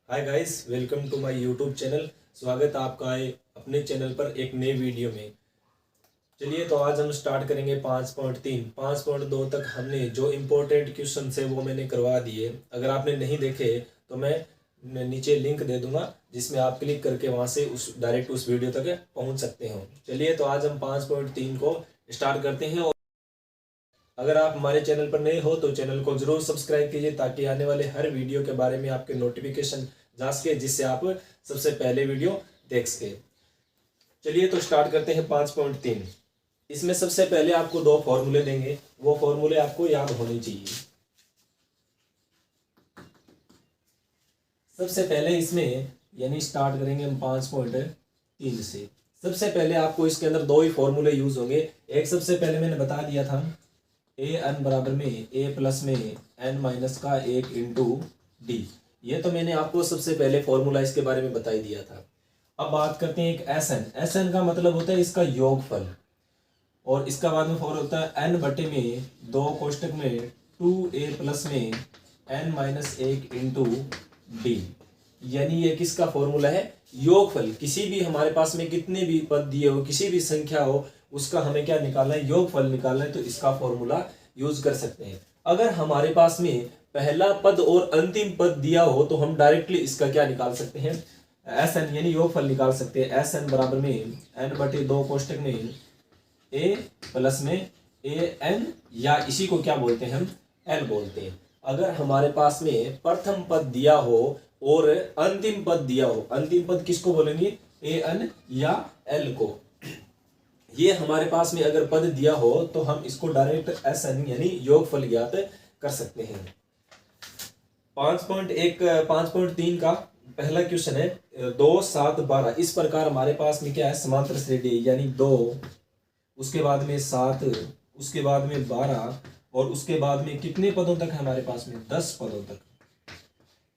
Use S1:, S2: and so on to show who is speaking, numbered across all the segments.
S1: Hi guys, welcome to my YouTube channel. स्वागत है आपका है अपने चैनल पर एक नए वीडियो में। चलिए तो आज हम स्टार्ट करेंगे 5.3। 5.2 तक हमने जो इम्पोर्टेंट क्वेश्चन है वो मैंने करवा दिए। अगर आपने नहीं देखे तो मैं नीचे लिंक दे दूंगा जिसमें आप क्लिक करके वहां से उस डायरेक्ट उस वीडियो तक पहुंच सकते हो। चलिए तो आज हम 5.3 को स्टार्ट करते हैं। अगर आप हमारे चैनल पर नए हो तो चैनल को जरूर सब्सक्राइब कीजिए ताकि आने वाले हर वीडियो के बारे में आपके नोटिफिकेशन जा सके, जिससे आप सबसे पहले वीडियो देख सके। चलिए तो स्टार्ट करते हैं 5.3। इसमें सबसे पहले आपको दो फॉर्मूले देंगे, वो फॉर्मूले आपको याद होने चाहिए। सबसे पहले इसमें यानी स्टार्ट करेंगे हम 5.3 से। सबसे पहले आपको इसके अंदर दो ही फॉर्मूले यूज होंगे। एक सबसे पहले मैंने बता दिया था ए एन बराबर में ए प्लस में एन माइनस का 1 इंटू डी। ये तो मैंने आपको सबसे पहले फॉर्मूला इसके बारे में बता ही दिया था। अब बात करते हैं एक एस एन। एस एन का मतलब होता है इसका योगफल, और इसका बाद में फॉर्मूला होता है एन बटे में 2 कोष्टक में 2a प्लस में एन माइनस 1 इंटू डी। यानी ये किसका फॉर्मूला है? योगफल। किसी भी हमारे पास में कितने भी पद दिए हो, किसी भी संख्या हो, उसका हमें क्या निकालना है? योगफल निकालना है। तो इसका फॉर्मूला यूज कर सकते हैं। अगर हमारे पास में पहला पद और अंतिम पद दिया हो तो हम डायरेक्टली इसका क्या निकाल सकते हैं? एस एन यानी योगफल निकाल सकते हैं। एस एन बराबर में एन बटे 2 कोष्टक में ए प्लस में ए एन, या इसी को क्या बोलते हैं हम? एल बोलते हैं। अगर हमारे पास में प्रथम पद दिया हो और अंतिम पद दिया हो, अंतिम पद किसको बोलेंगे? ए एन या एल को। ये हमारे पास में अगर पद दिया हो तो हम इसको डायरेक्ट एस एन यानी योगफल ज्ञात कर सकते हैं। 5.3 का पहला क्वेश्चन है 2, 7, 12। इस प्रकार हमारे पास में क्या है? समांतर श्रेणी, यानी 2, उसके बाद में 7, उसके बाद में 12, और उसके बाद में कितने पदों तक है हमारे पास में? 10 पदों तक।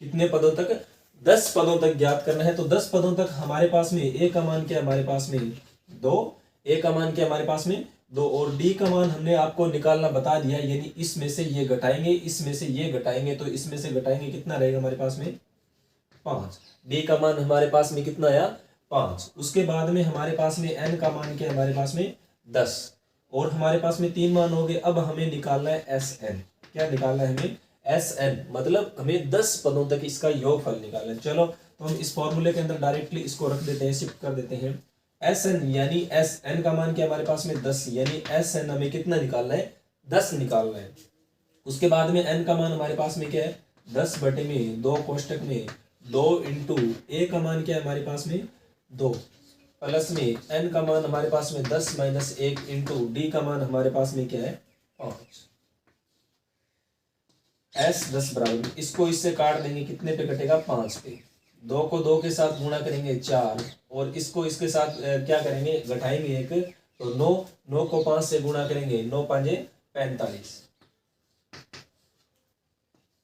S1: कितने पदों तक? 10 पदों तक ज्ञात करना है। तो 10 पदों तक हमारे पास में ए का मान क्या? हमारे पास में 2। ए का मान क्या हमारे पास में? 2। और डी का मान हमने आपको निकालना बता दिया, यानी इसमें से ये घटाएंगे, इसमें से ये घटाएंगे, तो इसमें से घटाएंगे कितना रहेगा हमारे पास में? 5। डी का मान हमारे पास में कितना आया? 5। उसके बाद में हमारे पास में एन का मान क्या है? हमारे पास में 10। और हमारे पास में 3 मान हो गए। अब हमें निकालना है एस एन। क्या निकालना है हमें? एस एन, मतलब हमें 10 पदों तक इसका योगफल निकालना है। चलो तो हम इस फॉर्मूले के अंदर डायरेक्टली इसको रख देते हैं, शिफ्ट कर देते हैं। एस एन यानी एस एन का मान क्या हमारे पास में? 10, यानी एस एन हमें कितना निकालना है? 10 निकालना है। उसके बाद में एन का मान हमारे पास में क्या है? 10 बटे में 2 कोष्टक में 2 इंटू ए का मान क्या है हमारे पास में? 2, प्लस में एन का मान हमारे पास में 10 माइनस 1 इंटू डी का मान हमारे पास में क्या है? 5। एस 10 बराबर, इसको इससे काट देंगे, कितने पे कटेगा? 5 पे। 2 को 2 के साथ गुणा करेंगे 4, और इसको इसके साथ क्या करेंगे? घटाएंगे 1, तो 9। 9 को 5 से गुणा करेंगे, 9 5 45।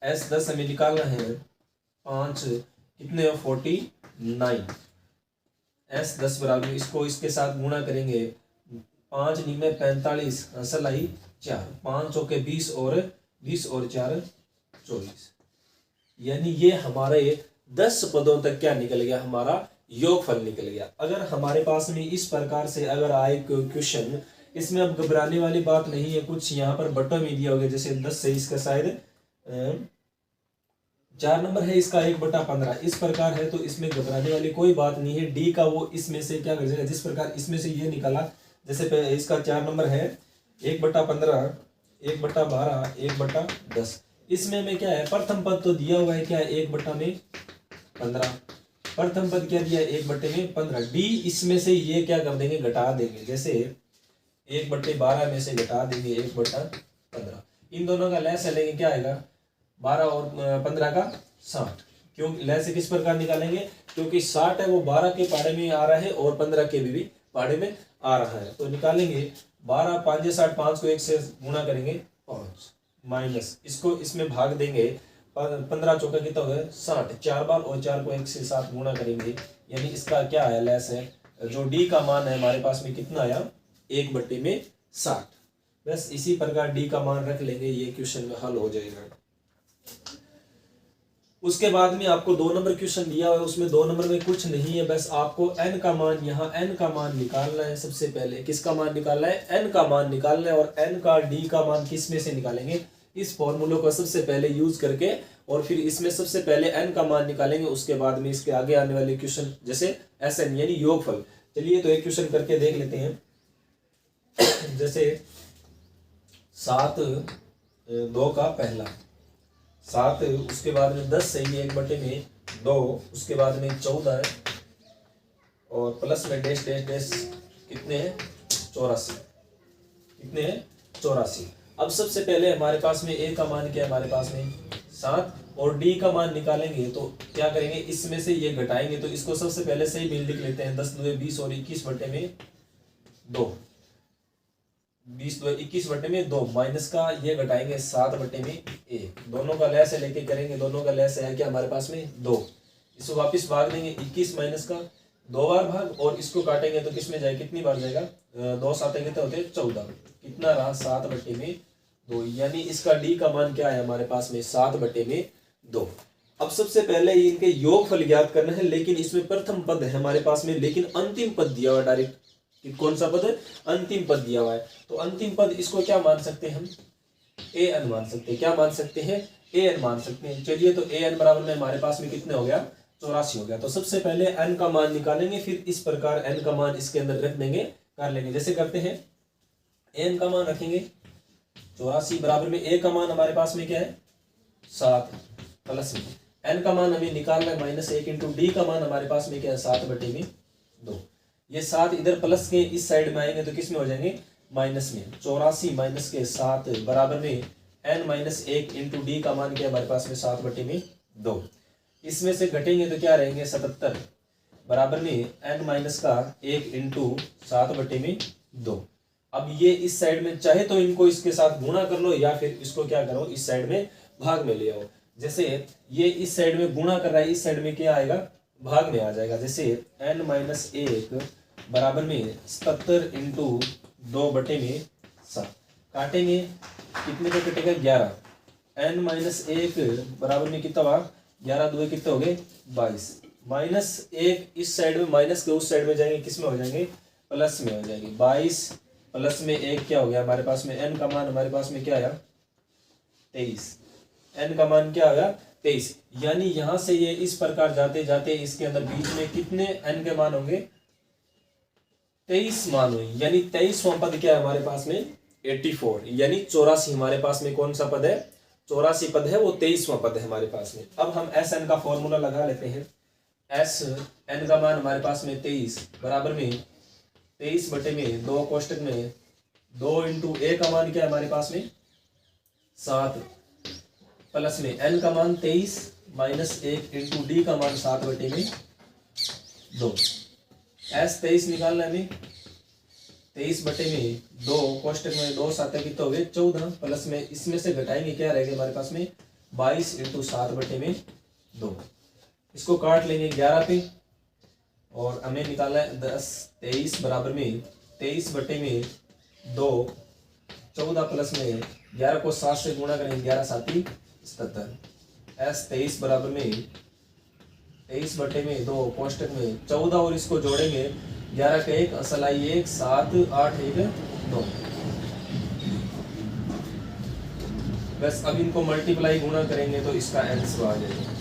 S1: एस 10 हमें निकालना है 5 कितने? 49। एस 10 बराबर, इसको इसके साथ गुणा करेंगे, 5 9 45, असल आई 4, 5 चौके 20 और 4 24। यानी ये हमारे 10 पदों तक क्या निकल गया? हमारा योगफल निकल गया। अगर हमारे पास में इस प्रकार से अगर आए क्वेश्चन, इसमें अब घबराने वाली बात नहीं है। कुछ यहाँ पर बटन में दिया होगा, जैसे 10 से इसका शायद 4 नंबर है, इसका 1/15 इस प्रकार है, तो इसमें घबराने वाली कोई बात नहीं है। डी का वो इसमें से क्या कर जाएगा? जिस प्रकार इसमें से ये निकाला, जैसे इसका 4 नंबर है 1/15, 1/12, 1/10। इसमें में क्या है? प्रथम पद तो दिया हुआ है क्या है? 1/15। प्रथम पद क्या दिया है? 1/15। डी इसमें से ये क्या कर देंगे? घटा देंगे। जैसे 1/12 में से घटा देंगे 1/15। इन दोनों का लय से लेंगे, क्या आएगा? 12 और 15 का 60। क्यों लय से किस प्रकार निकालेंगे? क्योंकि 60 है वो 12 के पाड़े में आ रहा है और 15 के भी पाड़े में आ रहा है, तो निकालेंगे 12 5 60, 5 को 1 से गुणा करेंगे 5, माइनस इसको इसमें भाग देंगे, 15 चौका कितना होगा? 60, 4 बार, और 4 को 1 से 7 गुणा करेंगे, यानी इसका क्या है? लेस है। जो डी का मान है हमारे पास में कितना आया? 1/60। बस इसी प्रकार डी का मान रख लेंगे, ये क्वेश्चन में हल हो जाएगा। उसके बाद में आपको 2 नंबर क्वेश्चन दिया हुआ है, उसमें 2 नंबर में कुछ नहीं है, बस आपको n का मान, यहाँ n का मान निकालना है। सबसे पहले किसका मान निकालना है? n का मान निकालना है। और n का d का मान किस में से निकालेंगे? इस फॉर्मूले को सबसे पहले यूज करके, और फिर इसमें सबसे पहले n का मान निकालेंगे, उसके बाद में इसके आगे आने वाले क्वेश्चन जैसे Sn यानी योगफल। चलिए तो एक क्वेश्चन करके देख लेते हैं। जैसे 7 2 का पहला 7, उसके बाद में 10 सही है 1/2, उसके बाद में 14 है, और प्लस में डैश डैश डैश कितने हैं? 84। कितने हैं? 84। अब सबसे पहले हमारे पास में a का मान क्या है? हमारे पास में 7, और d का मान निकालेंगे तो क्या करेंगे? इसमें से ये घटाएंगे, तो इसको सबसे पहले सही बिल लिख लेते हैं। 10 2 20 और 21/2, 20/21/2 माइनस का ये घटाएंगे 7/1। दोनों का लय से लेके करेंगे, दोनों का लय से है क्या हमारे पास में? 2। इसको वापस भाग देंगे, 21 माइनस का 2 बार भाग, और इसको काटेंगे तो किस में जाएगा? कितनी बार जाएगा? 2 7 कितने होते हैं? 14। कितना रहा? 7/2। यानी इसका डी का मान क्या है हमारे पास में? 7/2। अब सबसे पहले इनके योगफल ज्ञात करना है, लेकिन इसमें प्रथम पद है हमारे पास में, लेकिन अंतिम पद दिया हुआ डायरेक्ट। कौन सा पद है? अंतिम पद दिया हुआ है। तो अंतिम पद इसको क्या मान सकते हैं हम? an मान सकते हैं। क्या मान सकते हैं? an मान सकते हैं। चलिए तो an बराबर में हमारे पास में कितने हो गया? 84 हो गया। तो सबसे पहले n का मान निकालेंगे, फिर इस प्रकार n का मान इसके अंदर रख देंगे, कर लेंगे। जैसे करते हैं, n का मान रखेंगे 84 बराबर में a का मान हमारे पास में क्या है? 7, प्लस में n का मान हमें निकालना है -1 इंटू d का मान हमारे पास में क्या है? 7/2। ये 7 इधर प्लस के इस साइड में आएंगे तो किस में हो जाएंगे? माइनस में। 84 माइनस के 7 बराबर में n-1 इंटू डी का मान क्या हमारे पास में? 7/2। इसमें से घटेंगे तो क्या रहेंगे? 77 बराबर में n-1 इंटू 7/2। अब ये इस साइड में चाहे तो इनको इसके साथ गुणा कर लो, या फिर इसको क्या करो? इस साइड में भाग में ले आओ। जैसे ये इस साइड में गुणा कर रहा है, इस साइड में क्या आएगा? भाग में आ जाएगा। जैसे n-1 बराबर में 77 इंटू 2/7 काटेंगे, कितने पे कटेगा? 11। n-1 बराबर में कितना हुआ? 11 2 कितने हो गए? 22। -1 इस साइड में, माइनस के उस साइड में जाएंगे, किस में हो जाएंगे? प्लस में हो जाएंगे। 22 प्लस में 1 क्या हो गया हमारे पास में? n का मान हमारे पास में क्या आया? 23। n का मान क्या आया? 23। यानी यहां से ये इस प्रकार जाते जाते इसके अंदर बीच में कितने n के मान होंगे? 23 मान हुई। यानी 23वां पद क्या है हमारे पास में? 84। यानी 84 हमारे पास में कौन सा पद है? 84 पद है, वो 23वां पद है हमारे पास में। अब हम Sn का फॉर्मूला लगा लेते हैं। Sn का मान हमारे पास में 23 बराबर में 23/2 कोष्टक में 2 इंटू a का मान क्या है हमारे पास में? 7, प्लस में n का मान 23 -1 इंटू d का मान 7/2। S23 निकालना है हमें। 23/2 कोष्टक में 2 7 कितने हो गए? 14, प्लस में इसमें से घटाएंगे, क्या रहेगा हमारे पास में? 22 इंटू 7/2। इसको काट लेंगे 11 पे, और हमें निकालना है 23 बराबर में 23/2 14 प्लस में 11 को 7 से गुणा करेंगे, 11 7 77। S23 बराबर में 23/2 कोष्टक में 14 और इसको जोड़ेंगे 11 का 1 असलाई 1 7 8 1 2। बस अब इनको मल्टीप्लाई गुणा करेंगे तो इसका आंसर आ जाएगा।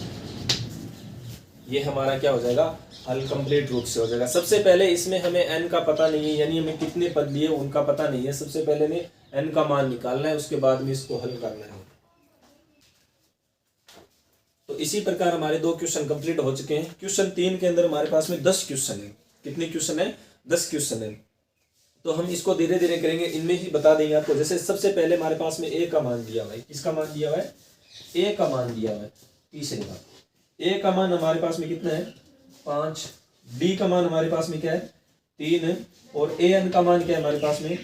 S1: ये हमारा क्या हो जाएगा? हल कंप्लीट रूप से हो जाएगा। सबसे पहले इसमें हमें n का पता नहीं है, यानी हमें कितने पद लिए उनका पता नहीं है। सबसे पहले हमें n का मान निकालना है, उसके बाद में इसको हल करना है। तो इसी प्रकार हमारे 2 क्वेश्चन कंप्लीट हो चुके हैं। क्वेश्चन 3 के अंदर हमारे पास में 10 क्वेश्चन है। कितने क्वेश्चन है? 10 क्वेश्चन है। तो हम इसको धीरे धीरे करेंगे, इनमें ही बता देंगे आपको। जैसे सबसे पहले हमारे पास में a का मान दिया हुआ है। किसका मान दिया हुआ है? a का मान दिया हुआ है। तीसरे का a का मान हमारे पास में कितना है? 5। d का मान हमारे पास में क्या है? 3। और an का मान क्या है हमारे पास में?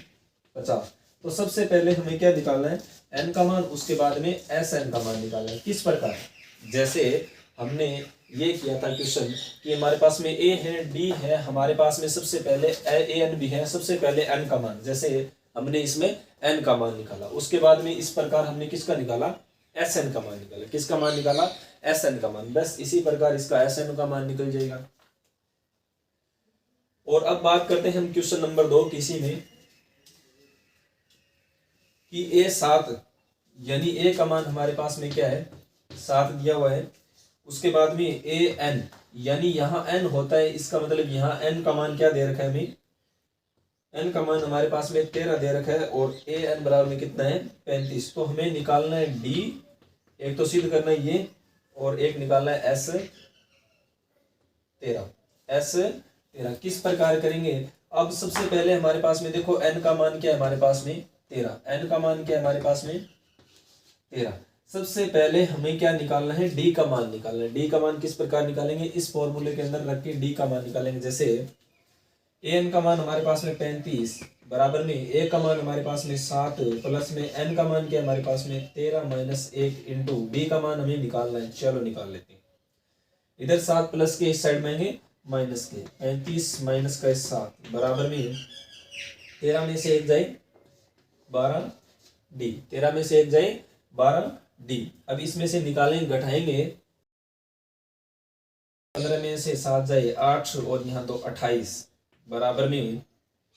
S1: 50। तो सबसे पहले हमें क्या निकालना है? n का मान, उसके बाद में Sn का मान निकालना है। किस प्रकार? जैसे हमने ये किया था क्वेश्चन कि हमारे पास में a है, d है, हमारे पास में सबसे पहले an भी है। सबसे पहले n का मान, जैसे हमने इसमें n का मान निकाला, उसके बाद में इस प्रकार हमने किसका निकाला? Sn का मान निकाला। किसका मान निकाला? एस एन का मान। बस इसी प्रकार इसका एस एन का मान निकल जाएगा। और अब बात करते हैं हम क्वेश्चन नंबर 2 किसी में कि ए 7 यानी ए का मान हमारे पास में क्या है 7 दिया हुआ है। उसके बाद में ए एन यानी यहाँ एन होता है, इसका मतलब यहाँ एन का मान क्या दे रखा है हमें, एन का मान हमारे पास में 13 दे रखा है और ए एन बराबर में कितना है 35। तो हमें निकालना है डी, एक तो सिद्ध करना है ये और एक निकालना है एस 13। किस प्रकार करेंगे, अब सबसे पहले हमारे पास में देखो एन का मान क्या है हमारे पास में 13, एन का मान क्या है हमारे पास में 13। सबसे पहले हमें क्या निकालना है, डी का मान निकालना है। डी का मान किस प्रकार निकालेंगे, इस फॉर्मूले के अंदर रख के डी का मान निकालेंगे। जैसे ए एन का मान हमारे पास में 35 बराबर में ए का मान हमारे पास में 7 प्लस में एन का मान क्या है हमारे पास में 13 माइनस 1 इंटू बी का मान हमें निकालना है। चलो निकाल लेते हैं। इधर 7 प्लस के इस साइड में आएंगे माइनस के, 35 माइनस का 7 बराबर में 13 में से 1 जाए 12 डी, 13 में से 1 जाए 12 डी। अब इसमें से निकालेंगे घटाएंगे, 15 में से 7 जाए 8 और यहाँ तो 28 बराबर में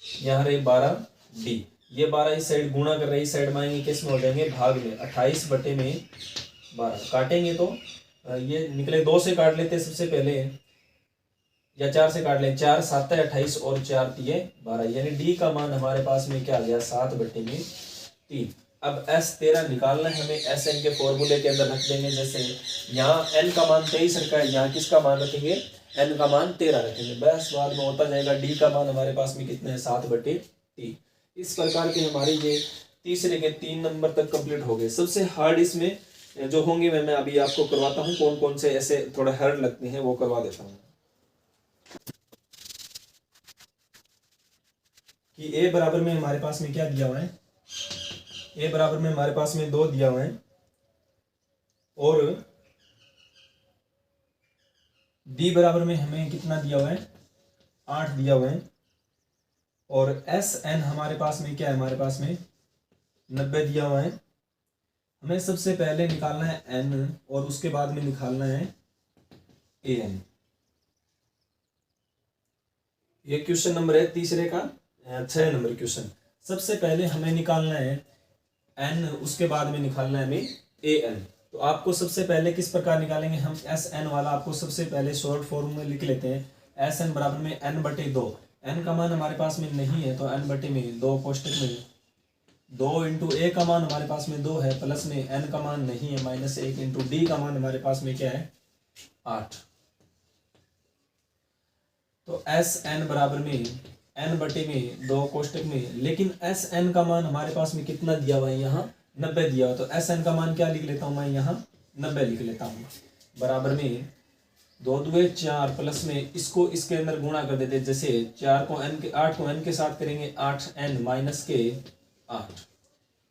S1: यहाँ रहे 12 डी। ये 12 इस साइड गुणा कर रहे इस साइड में आएंगे, किस में हो जाएंगे भाग में, 28 बटे में 12 काटेंगे तो ये निकले 2 से काट लेते सबसे पहले या 4 से काट लें, 4 7 है 28 और 4 3 12 यानी डी का मान हमारे पास में क्या आ गया 7 बटे में 3। अब S13 निकालना है हमें, एस एन के फॉर्मूले के अंदर रख देंगे। जैसे यहाँ n का मान 23 रखा है, यहाँ किसका मान रखेंगे n का मान 13 रखेंगे। बस बाद में होता जाएगा डी का मान हमारे पास में कितना है 7 बटे 3। इस प्रकार के हमारे ये तीसरे के 3 नंबर तक कंप्लीट हो गए। सबसे हार्ड इसमें जो होंगे मैं अभी आपको करवाता हूँ, कौन कौन से ऐसे थोड़ा हार्ड लगते हैं वो करवा देता हूँ। कि ए बराबर में हमारे पास में क्या दिया हुआ है, ए बराबर में हमारे पास में 2 दिया हुआ है और डी बराबर में हमें कितना दिया हुआ है 8 दिया हुआ है और एस एन हमारे पास में क्या है हमारे पास में 90 दिया हुआ है। हमें सबसे पहले निकालना है एन और उसके बाद में निकालना है ए एन। ये क्वेश्चन नंबर है तीसरे का 6 नंबर क्वेश्चन। सबसे पहले हमें निकालना है एन, उसके बाद में निकालना है हमें ए एन। तो आपको सबसे पहले किस प्रकार निकालेंगे हम, एस एन वाला आपको सबसे पहले शॉर्ट फॉर्म में लिख लेते हैं। एस एन बराबर में एन बटे 2, एन का मान हमारे पास में नहीं है तो एन बटे में 2 कोष्टक में 2 इंटू ए का मान हमारे पास में 2 है प्लस में एन का मान नहीं है माइनस 1 इंटू डी का मान हमारे पास में क्या है 8। तो एस एन बराबर में एन बटे में 2 कोष्टक में, लेकिन एस एन का मान हमारे पास में कितना दिया हुआ है यहाँ 90 दिया हुआ। तो एस एन का मान क्या लिख लेता हूँ मैं यहाँ 90 लिख लेता हूँ बराबर में 2 दूए 4 प्लस में इसको इसके अंदर गुणा कर देते। जैसे 4 को एन के 8 को एन के साथ करेंगे 8 एन माइनस के 8,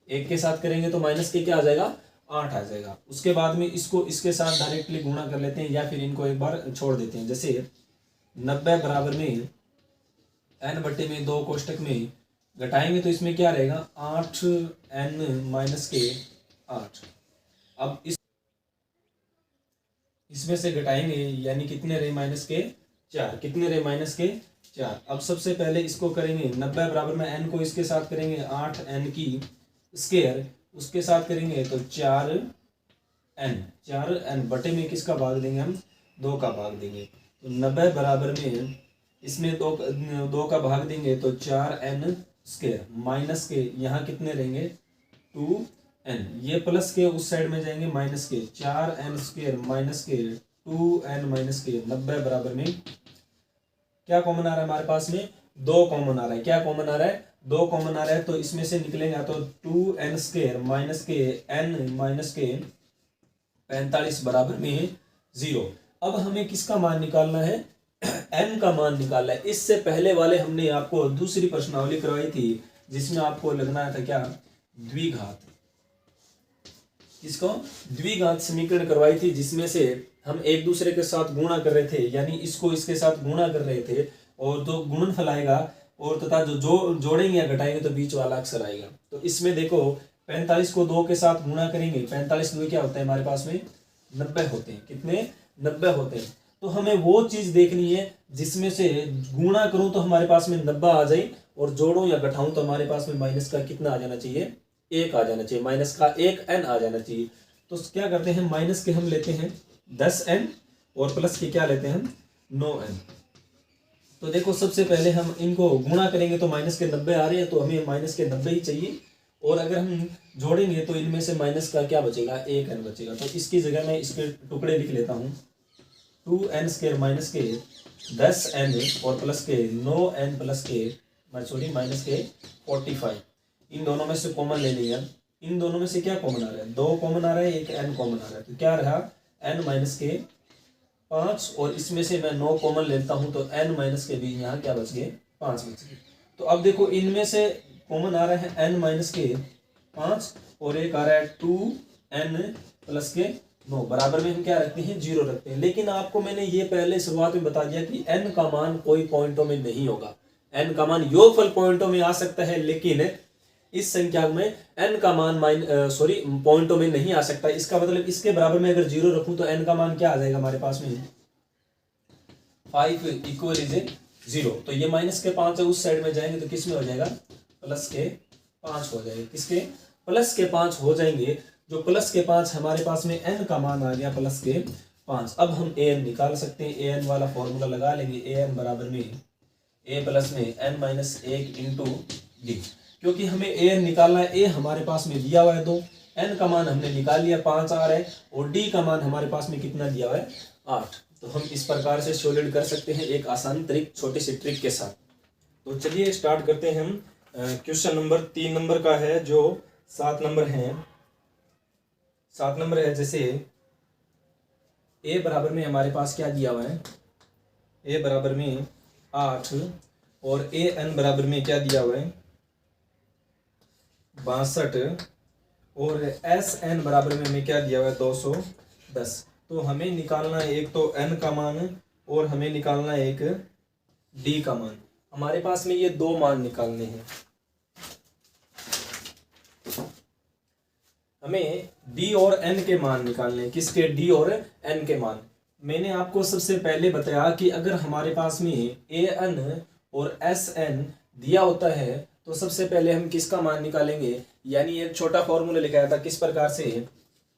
S1: 1 के साथ करेंगे तो माइनस के क्या आ जाएगा 8 आ जाएगा। उसके बाद में इसको इसके साथ डायरेक्टली गुणा कर लेते हैं या फिर इनको एक बार छोड़ देते हैं। जैसे 90 बराबर में एन बटे में 2 कोष्टक में घटाएंगे तो इसमें क्या रहेगा 8 एन माइनस के 8। अब इसमें से घटाएंगे यानी कितने रहे माइनस के 4, कितने रहे माइनस के 4। अब सबसे पहले इसको करेंगे 90 बराबर में एन को इसके साथ करेंगे 8 एन की स्क्वायर, उसके साथ करेंगे तो 4 एन बटे में किसका भाग देंगे हम 2 का भाग देंगे। तो 90 बराबर में इसमें 2 का भाग देंगे तो 4 एन स्क्वायर माइनस के यहाँ कितने रहेंगे 2 एन, ये प्लस के उस साइड में जाएंगे माइनस के 4 एन स्क्वायर माइनस के 2 एन माइनस के 90 बराबर में क्या कॉमन आ रहा है हमारे पास में 2 कॉमन आ रहा है। क्या कॉमन आ रहा है 2 कॉमन आ रहा है। तो इसमें से निकलेगा तो 2 एन स्क्वायर माइनस के एन माइनस के 45 बराबर में 0। अब हमें किसका मान निकालना है n का मान निकालना है। इससे पहले वाले हमने आपको दूसरी प्रश्नावली करवाई थी जिसमें आपको लगना था क्या द्विघात, इसको द्विघात समीकरण करवाई थी जिसमें से हम एक दूसरे के साथ गुणा कर रहे थे, यानी इसको इसके साथ गुणा कर रहे थे और तो गुणनफल आएगा और तथा जो जोड़ेंगे या घटाएंगे तो बीच वाला अक्षर आएगा। तो इसमें देखो 45 को 2 के साथ गुणा करेंगे, 45 2 क्या होता है हमारे पास में 90 होते हैं। कितने? 90 होते हैं। तो हमें वो चीज देखनी है जिसमें से गुणा करूं तो हमारे पास में 90 आ जाए, और जोड़ूं या घटाऊं तो हमारे पास में माइनस का कितना आ जाना चाहिए? 1 आ जाना चाहिए, माइनस का 1 n आ जाना चाहिए। तो क्या करते हैं, माइनस के हम लेते हैं 10n और प्लस के क्या लेते हैं हम? 9n। तो देखो सबसे पहले हम इनको गुणा करेंगे तो माइनस के 90 आ रहे हैं, तो हमें माइनस के 90 ही चाहिए। और अगर हम जोड़ेंगे तो इनमें से माइनस का क्या बचेगा? 1n बचेगा। तो इसकी जगह मैं इसके टुकड़े लिख लेता हूँ। 2n² माइनस के 10n और प्लस के 9n प्लस के माइनस के 45। इन दोनों में से कॉमन ले लिया। इन दोनों में से क्या कॉमन आ रहा है? 2 कॉमन आ रहा है, एक n कॉमन आ रहा है। तो क्या रहा? n माइनस के 5, और इसमें से मैं 9 कॉमन लेता हूं तो n माइनस के भी यहाँ क्या बच गए? 5 बच गए। तो अब देखो इनमें से कॉमन आ रहा है n माइनस के 5 और एक आ रहा है 2n प्लस के 9। बराबर में हम क्या रखते हैं? 0 रखते हैं। लेकिन आपको मैंने ये पहले शुरुआत में बता दिया कि n का मान कोई पॉइंटों में नहीं होगा। n का मान योगफल पॉइंटों में आ सकता है, लेकिन इस संख्या में n का मान पॉइंटों में नहीं आ सकता। इसका मतलब इसके बराबर में अगर 0 रखूं तो n का मान क्या आ जाएगा हमारे पास में? 5 इक्वल इज 0। तो ये माइनस के 5 है, उस साइड में जाएंगे तो किस में हो जाएगा? प्लस के 5 हो जाएगा। किसके? प्लस के 5 हो जाएंगे। जो प्लस के 5 हमारे पास में n का मान आ गया प्लस के 5। अब हम an निकाल सकते हैं। an वाला फॉर्मूला लगा लेंगे। an बराबर में a प्लस में n माइनस 1 इंटू डी। क्योंकि हमें an निकालना है, a हमारे पास में दिया हुआ है 2, n का मान हमने निकाल लिया 5 आ रहा है, और d का मान हमारे पास में कितना दिया हुआ है? 8। तो हम इस प्रकार से सॉल्व कर सकते हैं एक आसान ट्रिक, छोटी सी ट्रिक के साथ। तो चलिए स्टार्ट करते हैं हम। क्वेश्चन नंबर 3 नंबर का है, जो 7 नंबर है। 7 नंबर है, जैसे a बराबर में हमारे पास क्या दिया हुआ है? a बराबर में 8 और an बराबर में क्या दिया हुआ है? 62 और SN बराबर में हमें क्या दिया हुआ है? 210। तो हमें निकालना है एक तो n का मान, और हमें निकालना है एक d का मान। हमारे पास में ये 2 मान निकालने हैं। हमें d और n के मान निकालने हैं। किसके? d और n के मान। मैंने आपको सबसे पहले बताया कि अगर हमारे पास में an और sn दिया होता है तो सबसे पहले हम किसका मान निकालेंगे? यानी एक छोटा फॉर्मूला लिखाया था। किस प्रकार से?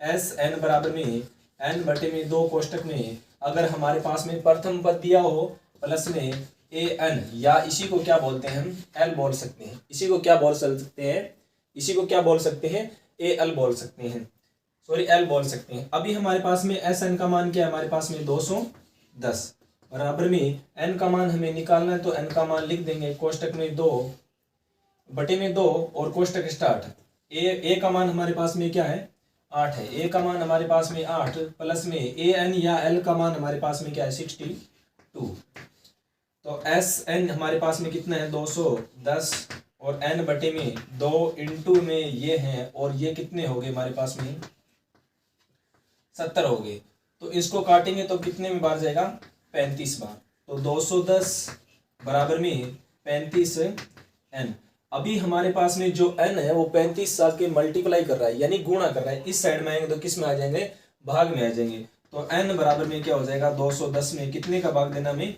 S1: SN बराबर में n बटे में 2 कोष्टक में अगर हमारे पास में प्रथम पद दिया हो प्लस में an, या इसी को क्या बोलते हैं हम? l बोल सकते हैं। इसी को क्या बोल सकते हैं? इसी को क्या बोल सकते हैं? al बोल सकते हैं, l बोल सकते हैं। अभी हमारे पास में SN का मान क्या है? हमारे पास में 210 बराबर में n का मान हमें निकालना है, तो n का मान लिख देंगे कोष्टक में 2 बटे में 2 और कोष्टक स्टार्ट। a का मान हमारे पास में क्या है? 8 है। a का मान हमारे पास में 8 प्लस में an या l का मान हमारे पास में क्या है? 62। तो SN हमारे पास में कितना है? 210 और n बटे में 2 इंटू में ये हैं, और ये कितने हो गए हमारे पास में? 70 हो गए। तो इसको काटेंगे तो कितने में बार जाएगा? 35 बार। तो 210 बराबर में 35n। अभी हमारे पास में जो n है वो 35 साथ के मल्टीप्लाई कर रहा है, यानी गुणा कर रहा है। इस साइड में आएंगे तो किस में आ जाएंगे? भाग में आ जाएंगे। तो n बराबर में क्या हो जाएगा? 210 में कितने का भाग देना हमें?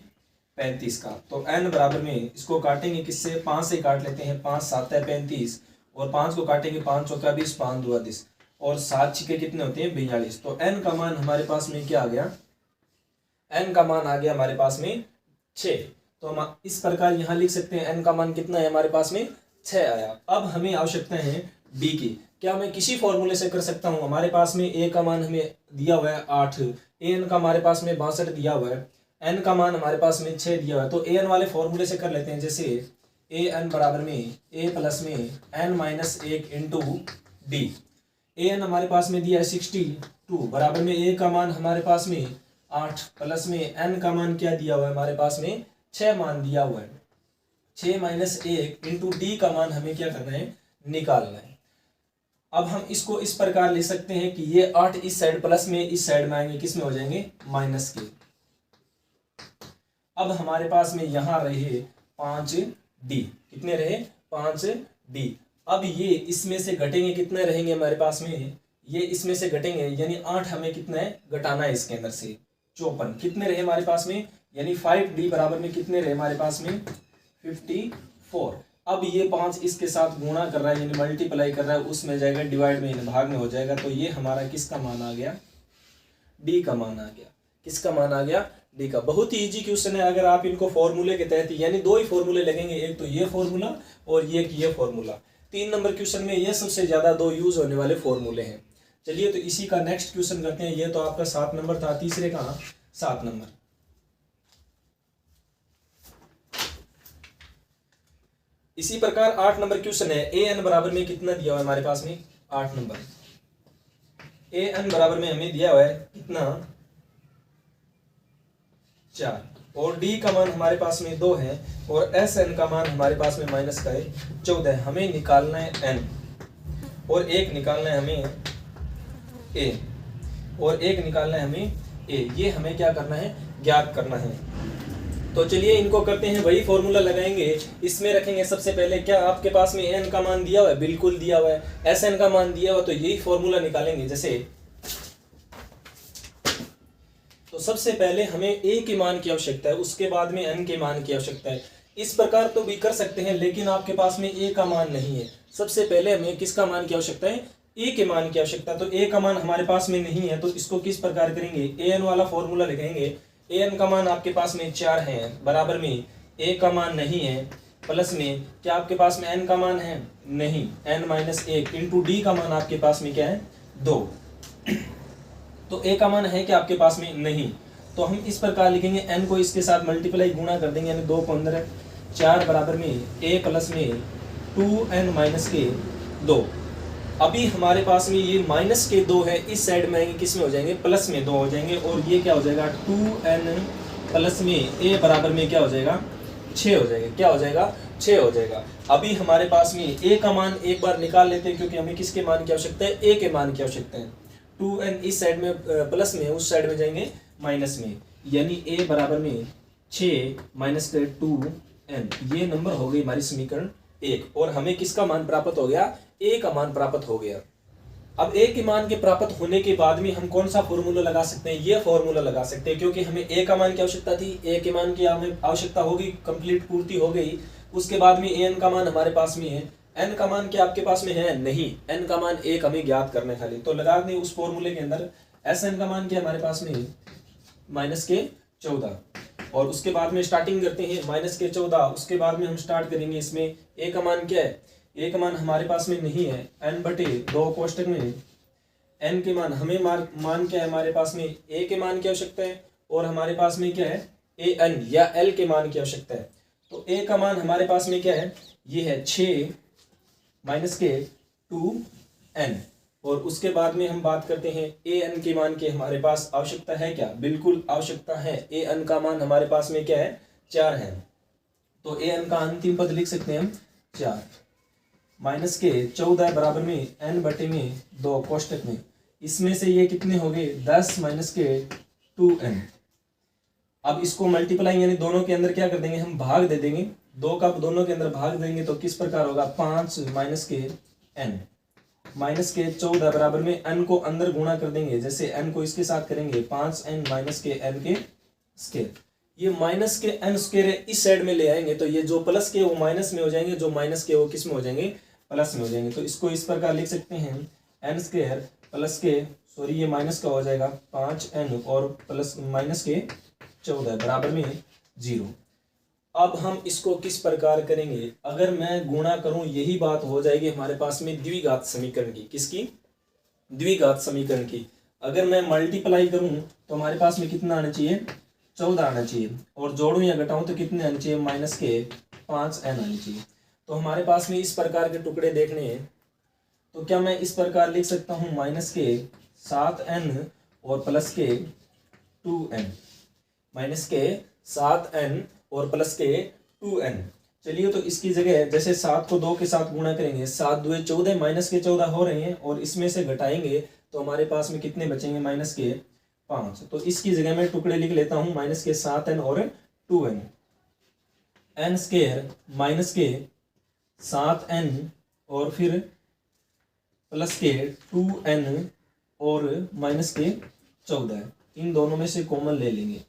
S1: 35 का। तो n बराबर में इसको काटेंगे किससे? 5 से काट लेते हैं। 5 7 है 35, और 5 को काटेंगे 5 चौका 20, 5 दूना 10, और 7 छिके कितने होते हैं? 42। तो n का मान हमारे पास में क्या आ गया? n का मान आ गया हमारे पास में 6। तो हम इस प्रकार यहाँ लिख सकते हैं n का मान कितना है हमारे पास में? 6 आया। अब हमें आवश्यकता है d की। क्या मैं किसी फॉर्मूले से कर सकता हूँ? हमारे पास में a का मान हमें दिया हुआ है 8, an का हमारे पास में 62 दिया हुआ है, n का मान हमारे पास में 6 दिया हुआ है। तो an वाले फॉर्मूले से कर लेते हैं। जैसे an बराबर में a प्लस में n minus 1 into D. an हमारे पास में दिया है 62 बराबर में a का मान हमारे पास में 8 प्लस में n का मान क्या दिया हुआ है? हमारे पास में 6 मान दिया हुआ है। 6 माइनस 1 इंटू डी का मान हमें क्या करना है? निकालना है। अब हम इसको इस प्रकार लिख सकते हैं कि ये 8 इस साइड प्लस में, इस साइड में आएंगे किस में हो जाएंगे? माइनस के। अब हमारे पास में यहाँ रहे 5d। कितने रहे? 5d। अब ये इसमें से घटेंगे, कितने रहेंगे हमारे पास में? ये इसमें से घटेंगे, यानी 8 हमें कितना है घटाना है इसके अंदर से 54। कितने रहे हमारे पास में, यानी 5d बराबर में कितने रहे हमारे पास में 54। अब ये 5 इसके साथ गुणा कर रहा है यानी मल्टीप्लाई कर रहा है, उसमें जाएगा डिवाइड में भाग में हो जाएगा, तो ये हमारा किसका मान आ गया, डी का मान आ गया। किसका मान आ गया, डी का। बहुत ही इजी क्वेश्चन है, अगर आप इनको फॉर्मूले के तहत, यानी 2 ही फॉर्मूले लगेंगे, एक तो ये फॉर्मूला और ये फॉर्मूला। 3 नंबर क्वेश्चन में ये सबसे ज्यादा 2 यूज होने वाले फॉर्मूले हैं। चलिए तो इसी का नेक्स्ट क्वेश्चन करते हैं। ये तो आपका 7 नंबर था, तीसरे का 7 नंबर। इसी प्रकार 8 नंबर क्वेश्चन है। ए एन बराबर में कितना दिया हुआ है हमारे पास में 8 नंबर। ए एन बराबर में हमें दिया हुआ है कितना 4, और डी का मान हमारे पास में 2 है, और एस एन का मान हमारे पास में माइनस का है 14। हमें निकालना है एन, और एक निकालना है हमें ए, और एक निकालना है हमें ए। ये हमें क्या करना है, ज्ञात करना है। तो चलिए इनको करते हैं, वही फॉर्मूला लगाएंगे। इसमें रखेंगे सबसे पहले, क्या आपके पास में एन का मान दिया हुआ है, बिल्कुल दिया हुआ है। एस एन का मान दिया हुआ, तो यही फॉर्मूला निकालेंगे। जैसे तो सबसे पहले हमें ए के मान की आवश्यकता है, उसके बाद में एन के मान की आवश्यकता है। इस प्रकार तो भी कर सकते हैं, लेकिन आपके पास में ए का मान नहीं है। सबसे पहले हमें किसका मान की आवश्यकता है, ए के मान की आवश्यकता। तो ए का मान हमारे पास में नहीं है, तो इसको किस प्रकार करेंगे, ए एन वाला फॉर्मूला लगाएंगे। ए एन का मान आपके पास में 4 है, बराबर में ए का मान नहीं है, प्लस में क्या आपके पास में एन का मान है, नहीं, एन माइनस 1 इंटू डी का मान आपके पास में क्या है 2। तो ए का मान है कि आपके पास में नहीं, तो हम इस प्रकार लिखेंगे, एन को इसके साथ मल्टीप्लाई गुणा कर देंगे, यानी 2 15 4 बराबर में ए प्लस में 2n माइनस के 2। अभी हमारे पास में ये माइनस के 2 है, इस साइड में आएंगे किस में हो जाएंगे, प्लस में 2 हो जाएंगे, और ये क्या हो जाएगा 2n प्लस में ए बराबर में क्या हो जाएगा 6 हो जाएगा। क्या हो जाएगा 6 हो जाएगा। अभी हमारे पास में ए का मान एक बार निकाल लेते हैं, क्योंकि हमें किसके मान की आवश्यकता है, ए के मान की आवश्यकता है। 2n इस साइड में प्लस में, उस साइड में जाएंगे माइनस में, यानी ए बराबर में 6 माइनस 2n। ये नंबर हो गई हमारी समीकरण 1, और हमें किसका मान प्राप्त हो गया, ए का मान प्राप्त हो गया। अब ए के मान के प्राप्त होने के बाद में हम कौन सा फॉर्मूला लगा सकते हैं, ये फॉर्मूला लगा सकते हैं, क्योंकि हमें ए का मान की आवश्यकता थी। ए के मान की हमें आवश्यकता होगी, कंप्लीट पूर्ति हो गई। उसके बाद में एन का मान हमारे पास में है, एन का मान क्या आपके पास में है, नहीं, एन का मान 1 हमें ज्ञात करने खाली, तो लगा दें उस फॉर्मूले के अंदर। एस एन का मान क्या हमारे पास में माइनस के 14, और उसके बाद में स्टार्टिंग करते हैं माइनस के 14। उसके बाद में हम स्टार्ट करेंगे इसमें, ए का मान क्या है, ए का मान हमारे पास में नहीं है, एन बटे 2 कोष्टक में एन के मान, हमें मान क्या है हमारे पास में, ए के मान की आवश्यकता है, और हमारे पास में क्या है ए एन या एल के मान की आवश्यकता है। तो ए का मान हमारे पास में क्या है, ये है 6 माइनस के 2n, और उसके बाद में हम बात करते हैं ए एन के मान की हमारे पास आवश्यकता है क्या, बिल्कुल आवश्यकता है। ए एन का मान हमारे पास में क्या है 4 है, तो ए एन का अंतिम पद लिख सकते हैं हम 4 माइनस के 14 बराबर में n बटे में 2 कोष्टक में, इसमें से ये कितने हो गए 10 माइनस के 2n। अब इसको मल्टीप्लाई यानी दोनों के अंदर क्या कर देंगे, हम भाग दे देंगे, 2 का दोनों के अंदर भाग देंगे, तो किस प्रकार होगा 5 माइनस के n माइनस के 14 बराबर में n को अंदर गुणा कर देंगे। जैसे n को इसके साथ करेंगे 5n माइनस के n के स्क्वायर, ये माइनस के n स्क्वायर इस साइड में ले आएंगे, तो ये जो प्लस के वो माइनस में हो जाएंगे, जो माइनस के वो किस में हो जाएंगे, प्लस में हो जाएंगे। तो इसको इस प्रकार लिख सकते हैं n स्क्वायर प्लस के, सॉरी ये माइनस का हो जाएगा 5n और प्लस माइनस के 14 बराबर में 0। अब हम इसको किस प्रकार करेंगे, अगर मैं गुणा करूं यही बात हो जाएगी हमारे पास में द्विघात समीकरण की, किसकी, द्विघात समीकरण की। अगर मैं मल्टीप्लाई करूं तो हमारे पास में कितना आना चाहिए 14 आना चाहिए, और जोड़ूं या घटाऊं तो कितने आने चाहिए माइनस के 5n आने चाहिए। तो हमारे पास में इस प्रकार के टुकड़े देखने हैं, तो क्या मैं इस प्रकार लिख सकता हूं माइनस के 7n और प्लस के 2n, माइनस के 7n और प्लस के 2n। चलिए तो इसकी जगह जैसे 7 को 2 के साथ गुणा करेंगे, 7 2 14 माइनस के 14 हो रहे हैं, और इसमें से घटाएंगे तो हमारे पास में कितने बचेंगे माइनस के 5। तो इसकी जगह मैं टुकड़े लिख लेता हूं माइनस के 7n और 2n, n स्क्वायर माइनस के 7n और फिर प्लस के 2n और -14, इन दोनों में से कॉमन ले लेंगे।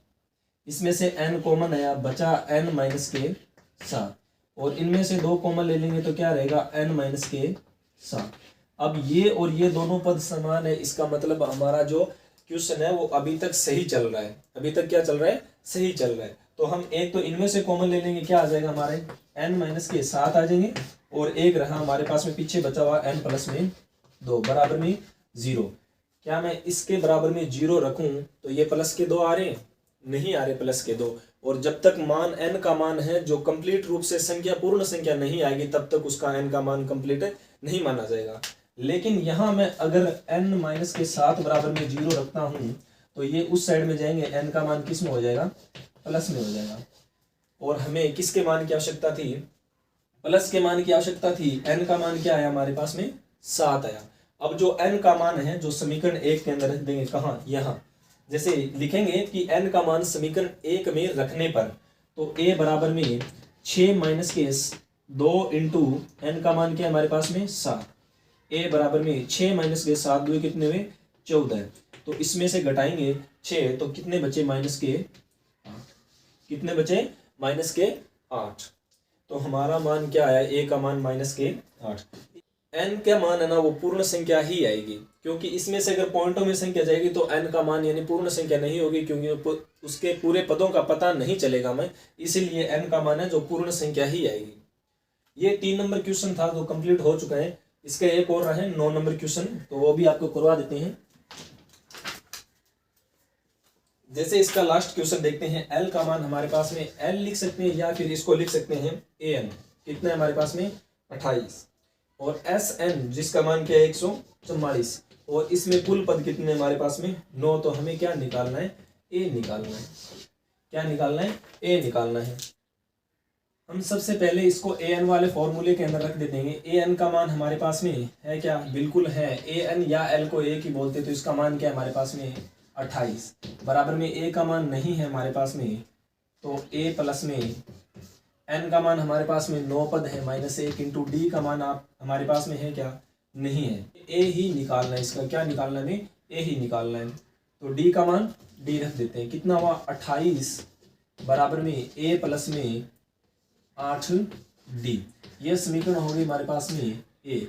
S1: इसमें से n कॉमन आया, बचा n-7, और इनमें से 2 कॉमन ले लेंगे तो क्या रहेगा n-7। अब ये और ये दोनों पद समान है, इसका मतलब हमारा जो क्वेश्चन है वो अभी तक सही चल रहा है। अभी तक क्या चल रहा है? सही चल रहा है। तो हम एक तो इनमें से कॉमन ले लेंगे, क्या आ जाएगा हमारे n-7 आ जाएंगे, और एक रहा हमारे पास में पीछे बचा हुआ n+2 बराबर में 0। क्या मैं इसके बराबर में 0 रखूं तो ये प्लस के 2 आ रहे हैं? नहीं आ रहे प्लस के 2। और जब तक मान n का मान है जो कंप्लीट रूप से संख्या पूर्ण संख्या नहीं आएगी तब तक उसका n का मान कंप्लीट नहीं माना जाएगा। लेकिन यहाँ मैं अगर n-7 बराबर में 0 रखता हूँ तो ये उस साइड में जाएंगे, n का मान किस में हो जाएगा? प्लस में हो जाएगा। और हमें किसके मान की आवश्यकता थी? प्लस के मान की आवश्यकता थी। n का मान क्या आया हमारे पास में? 7 आया। अब जो n का मान है जो समीकरण 1 के अंदर रख देंगे, कहाँ? यहाँ। जैसे लिखेंगे कि n का मान समीकरण 1 में रखने पर तो a बराबर में 6-2 इंटू n का मान क्या है हमारे पास में? 7। a बराबर में 6-7 2 कितने हुए? 14। तो इसमें से घटाएंगे 6 तो कितने बचे? -8। कितने बचे? -8। तो हमारा मान क्या आया? a का मान -8। n का मान है ना वो पूर्ण संख्या ही आएगी, क्योंकि इसमें से अगर पॉइंटों में संख्या जाएगी तो n का मान यानी पूर्ण संख्या नहीं होगी, क्योंकि उसके पूरे पदों का पता नहीं चलेगा मैं, इसीलिए n का मान है जो पूर्ण संख्या ही आएगी। ये 3 नंबर क्वेश्चन था जो कंप्लीट हो चुका है। इसका एक और रहा है 9 नंबर क्वेश्चन, तो वो भी आपको करवा देते हैं। जैसे इसका लास्ट क्वेश्चन देखते हैं। l का मान हमारे पास में l लिख सकते हैं या फिर इसको लिख सकते हैं an। कितना है हमारे पास में? 28। और Sn जिसका मान क्या है? 144। और इसमें कुल पद कितने हमारे पास में? 9। तो हमें क्या निकालना है? a निकालना है। क्या निकालना है? a निकालना है। हम सबसे पहले इसको an वाले फॉर्मूले के अंदर रख देते हैं। an का मान हमारे पास में है क्या? बिल्कुल है। an या l को एक ही बोलते, तो इसका मान क्या है हमारे पास में? 28। बराबर में a का मान नहीं है हमारे पास में, तो a प्लस में n का मान हमारे पास में 9 पद है -1 इंटू d का मान आप हमारे पास में है क्या? नहीं है। a ही निकालना है। इसका क्या निकालना है? a ही निकालना है। तो d का मान d रख देते हैं। कितना हुआ? 28 बराबर में a प्लस में 8d। ये समीकरण होगी हमारे पास में a।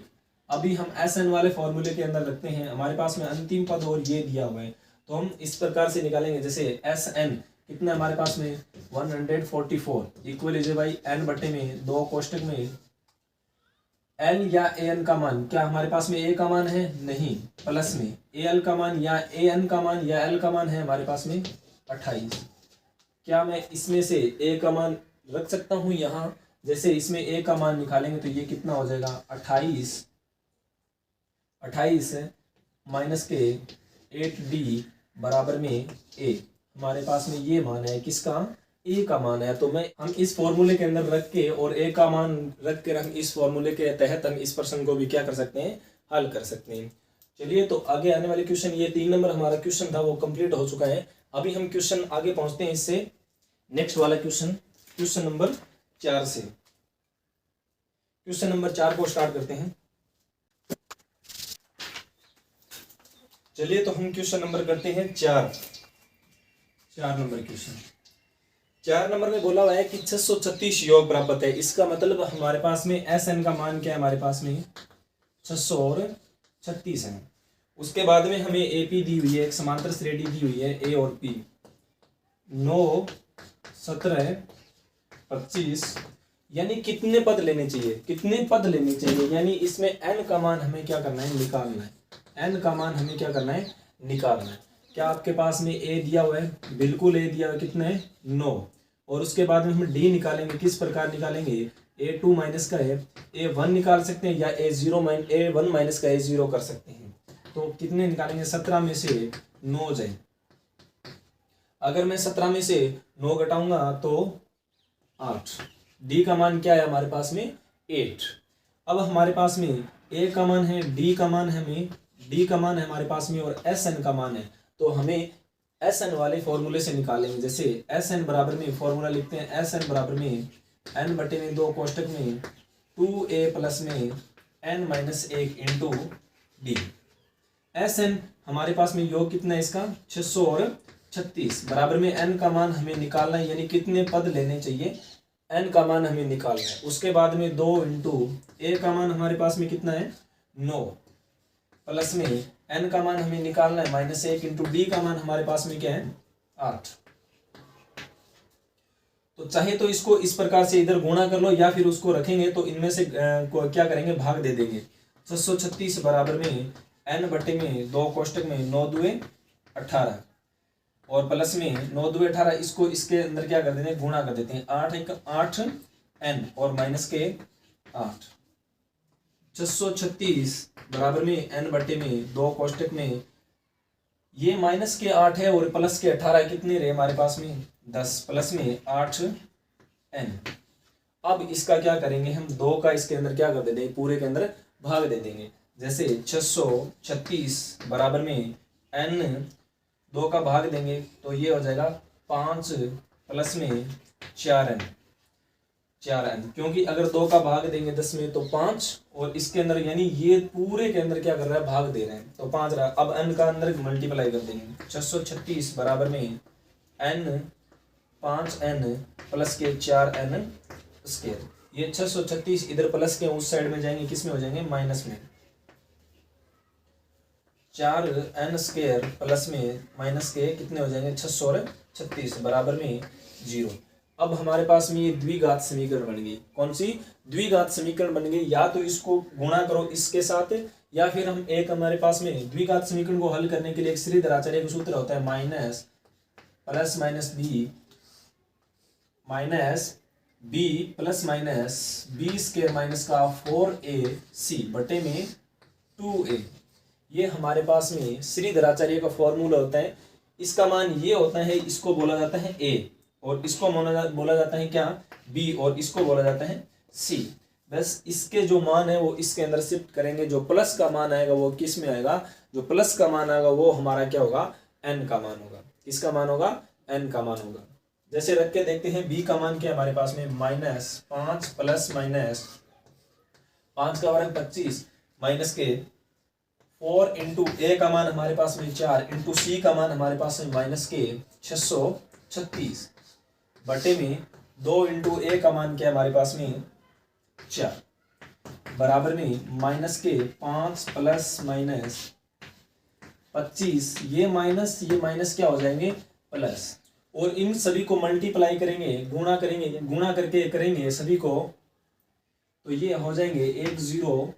S1: अभी हम Sn वाले फॉर्मूले के अंदर रखते हैं। हमारे पास में अंतिम पद और ये दिया हुआ है, तो हम इस प्रकार से निकालेंगे। जैसे Sn कितना हमारे पास में? 144 इक्वल इज बाई n बटे में 2 कोष्टक में l या an का मान क्या हमारे पास में? a का मान है? नहीं। प्लस में al का मान या an का मान या l का मान है हमारे पास में 28। क्या मैं इसमें से a का मान रख सकता हूँ यहाँ? जैसे इसमें a का मान निकालेंगे तो ये कितना हो जाएगा? 28 माइनस के 8d बराबर में a। हमारे पास में ये मान है किसका? a का मान है। तो हम इस फॉर्मूले के अंदर रख के और a का मान रख के हम इस फॉर्मूले के तहत हम इस प्रश्न को भी क्या कर सकते हैं? हल कर सकते हैं। चलिए, तो आगे आने वाले क्वेश्चन, ये 3 नंबर हमारा क्वेश्चन था वो कंप्लीट हो चुका है। अभी हम क्वेश्चन आगे पहुंचते हैं इससे नेक्स्ट वाला क्वेश्चन नंबर 4 से। क्वेश्चन नंबर 4 को स्टार्ट करते हैं। चलिए, तो हम क्वेश्चन नंबर करते हैं 4 नंबर क्वेश्चन। 4 नंबर में बोला हुआ है कि 636 योग प्राप्त है। इसका मतलब हमारे पास में Sn का मान क्या है? हमारे पास में 636 है। उसके बाद में हमें AP दी हुई है, एक समांतर श्रेणी दी हुई है A और P। 9, 17, 25 यानी कितने पद लेने चाहिए? कितने पद लेने चाहिए? यानी इसमें n का मान हमें क्या करना है? निकालना है। n का मान हमें क्या करना है? निकालना है। क्या आपके पास में a दिया हुआ है? बिल्कुल a दिया हुआ है। कितने? 9। और उसके बाद में हम d निकालेंगे। किस प्रकार निकालेंगे? a2 माइनस का है a1 निकाल सकते हैं, या a1 माइनस का a0 कर सकते हैं। तो कितने निकालेंगे? 17 में से 9 जाए। अगर मैं 17 में से 9 घटाऊंगा तो 8। d का मान क्या है हमारे पास में? 8। अब हमारे पास में a का मान है, d का मान है, d का मान है हमारे पास में, और Sn का मान है। तो हमें Sn वाले फॉर्मूले से निकालेंगे। जैसे Sn बराबर में फॉर्मूला लिखते हैं। Sn बराबर में n बटे में 2 कोष्टक में 2a प्लस में n-1 into d। S N हमारे पास में योग कितना है इसका 600 और 36 बराबर में एन का मान हमें निकालना है, यानी कितने पद लेने चाहिए, एन का मान हमें निकालना है। उसके बाद में 2 इंटू ए का मान हमारे पास में कितना है 9 प्लस में एन का मान हमें निकालना है -1 इंटू डी का मान हमारे पास में क्या है 8। तो चाहे तो इसको इस प्रकार से इधर गुणा कर लो या फिर उसको रखेंगे तो इनमें से को क्या करेंगे भाग दे देंगे। 636 बराबर में n बटे में 2 कोष्टक में 9 दुए 18 और प्लस में 9 दुए 18, इसको इसके अंदर क्या कर देते हैं गुणा कर देते हैं 8 1 8 n और माइनस के 8। 636 बराबर में n बटे में 2 कोष्टक में ये माइनस के 8 है और प्लस के 18 कितने रहे हमारे पास में 10 प्लस में 8 n। अब इसका क्या करेंगे हम 2 का इसके अंदर क्या कर देंगे पूरे के अंदर भाग दे देंगे। जैसे 636 बराबर में n 2 का भाग देंगे तो ये हो जाएगा 5 प्लस में 4n, क्योंकि अगर 2 का भाग देंगे 10 में तो 5 और इसके अंदर यानी ये पूरे के अंदर क्या कर रहा है भाग दे रहे हैं तो 5 रहा। अब n का अंदर मल्टीप्लाई कर देंगे 636 बराबर में n 5n प्लस के 4n स्क्वायर। ये 636 इधर प्लस के उस साइड में जाएंगे किस में हो जाएंगे माइनस में 4n स्क्वायर प्लस में माइनस के कितने हो जाएंगे 636 बराबर में 0। अब हमारे पास में ये द्विघात समीकरण बन गई। कौन सी द्विघात समीकरण बन गई, या तो इसको गुणा करो इसके साथ या फिर हम एक हमारे पास में द्विघात समीकरण को हल करने के लिए एक श्रीधराचार्य का सूत्र होता है minus plus minus B plus minus B square minus का 4ac बटे में 2a। ये हमारे पास में श्रीधराचार्य का फॉर्मूला होता है। इसका मान ये होता है, इसको बोला जाता है a और इसको बोला जाता है क्या b और इसको बोला जाता है c। बस इसके जो मान है वो इसके अंदर शिफ्ट करेंगे। जो प्लस का मान आएगा वो किस में आएगा, जो प्लस का मान आएगा वो हमारा क्या होगा n का मान होगा। किसका मान होगा n का मान होगा। जैसे रख के देखते हैं b का मान क्या हमारे पास में -5 प्लस माइनस 5 का वर्ग 25 माइनस के 4 इंटू ए का मान हमारे पास में 4 इंटू सी का मान हमारे पास में माइनस के 636 बटे में 2 इंटू ए का मान क्या हमारे पास में 4 बराबर में माइनस के 5 प्लस माइनस 25 ये माइनस क्या हो जाएंगे प्लस, और इन सभी को मल्टीप्लाई करेंगे गुणा करके करेंगे सभी को तो ये हो जाएंगे 10।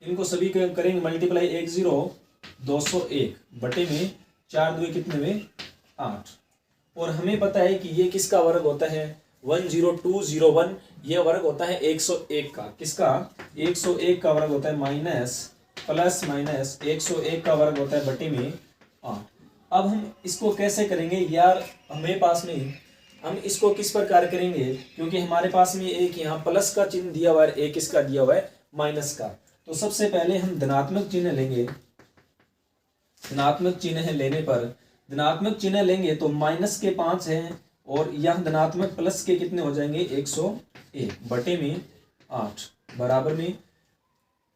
S1: इनको सभी करेंगे मल्टीप्लाई 201 बटे में 4 दुए कितने में 8। और हमें पता है कि ये किसका वर्ग होता है 10201, ये वर्ग होता है 101 का। किसका 101 का वर्ग होता है माइनस प्लस माइनस 101 का वर्ग होता है बटे में 8। अब हम इसको कैसे करेंगे यार, हमें पास में हम इसको किस प्रकार करेंगे, क्योंकि हमारे पास में एक यहाँ प्लस का चिन्ह दिया हुआ है, एक इसका दिया हुआ है माइनस का। तो सबसे पहले हम धनात्मक चिन्ह लेंगे। धनात्मक चिन्ह लेने पर धनात्मक चिन्ह लेंगे तो माइनस के 5 हैं और यहाँ धनात्मक प्लस के कितने हो जाएंगे 101 बटे में 8 बराबर में।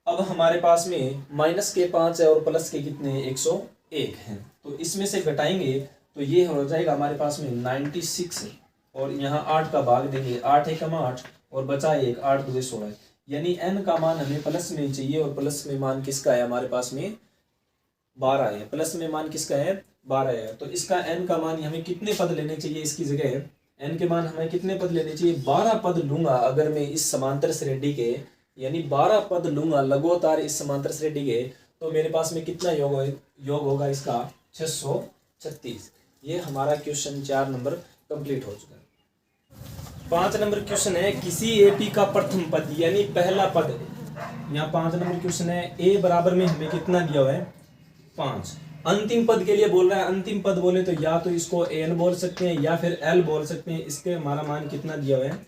S1: अब हमारे पास में माइनस के 5 है और प्लस के कितने 101 हैं, तो इसमें से घटाएंगे तो ये हो जाएगा हमारे पास में 96 और यहाँ 8 का भाग देंगे 8 1 8 और बचा 1 8 2 16, यानी n का मान हमें प्लस में चाहिए और प्लस में मान किसका है हमारे पास में 12 है। प्लस में मान किसका है 12 है। तो इसका n का मान हमें कितने पद लेने चाहिए, इसकी जगह n के मान हमें कितने पद लेने चाहिए 12 पद लूंगा। अगर मैं इस समांतर श्रेणी के यानी 12 पद लूंगा लगातार इस समांतर श्रेणी के, तो मेरे पास में कितना योग होगा इसका 636। ये हमारा क्वेश्चन 4 नंबर कंप्लीट हो चुका है। 5 नंबर क्वेश्चन है किसी एपी का प्रथम पद यानी पहला पद। यहाँ 5 नंबर क्वेश्चन है ए बराबर में हमें कितना दिया हुआ है 5। अंतिम पद के लिए बोल रहा है। अंतिम पद बोले तो या तो इसको एन बोल सकते हैं या फिर एल बोल सकते हैं। इसके हमारा मान कितना दिया हुआ है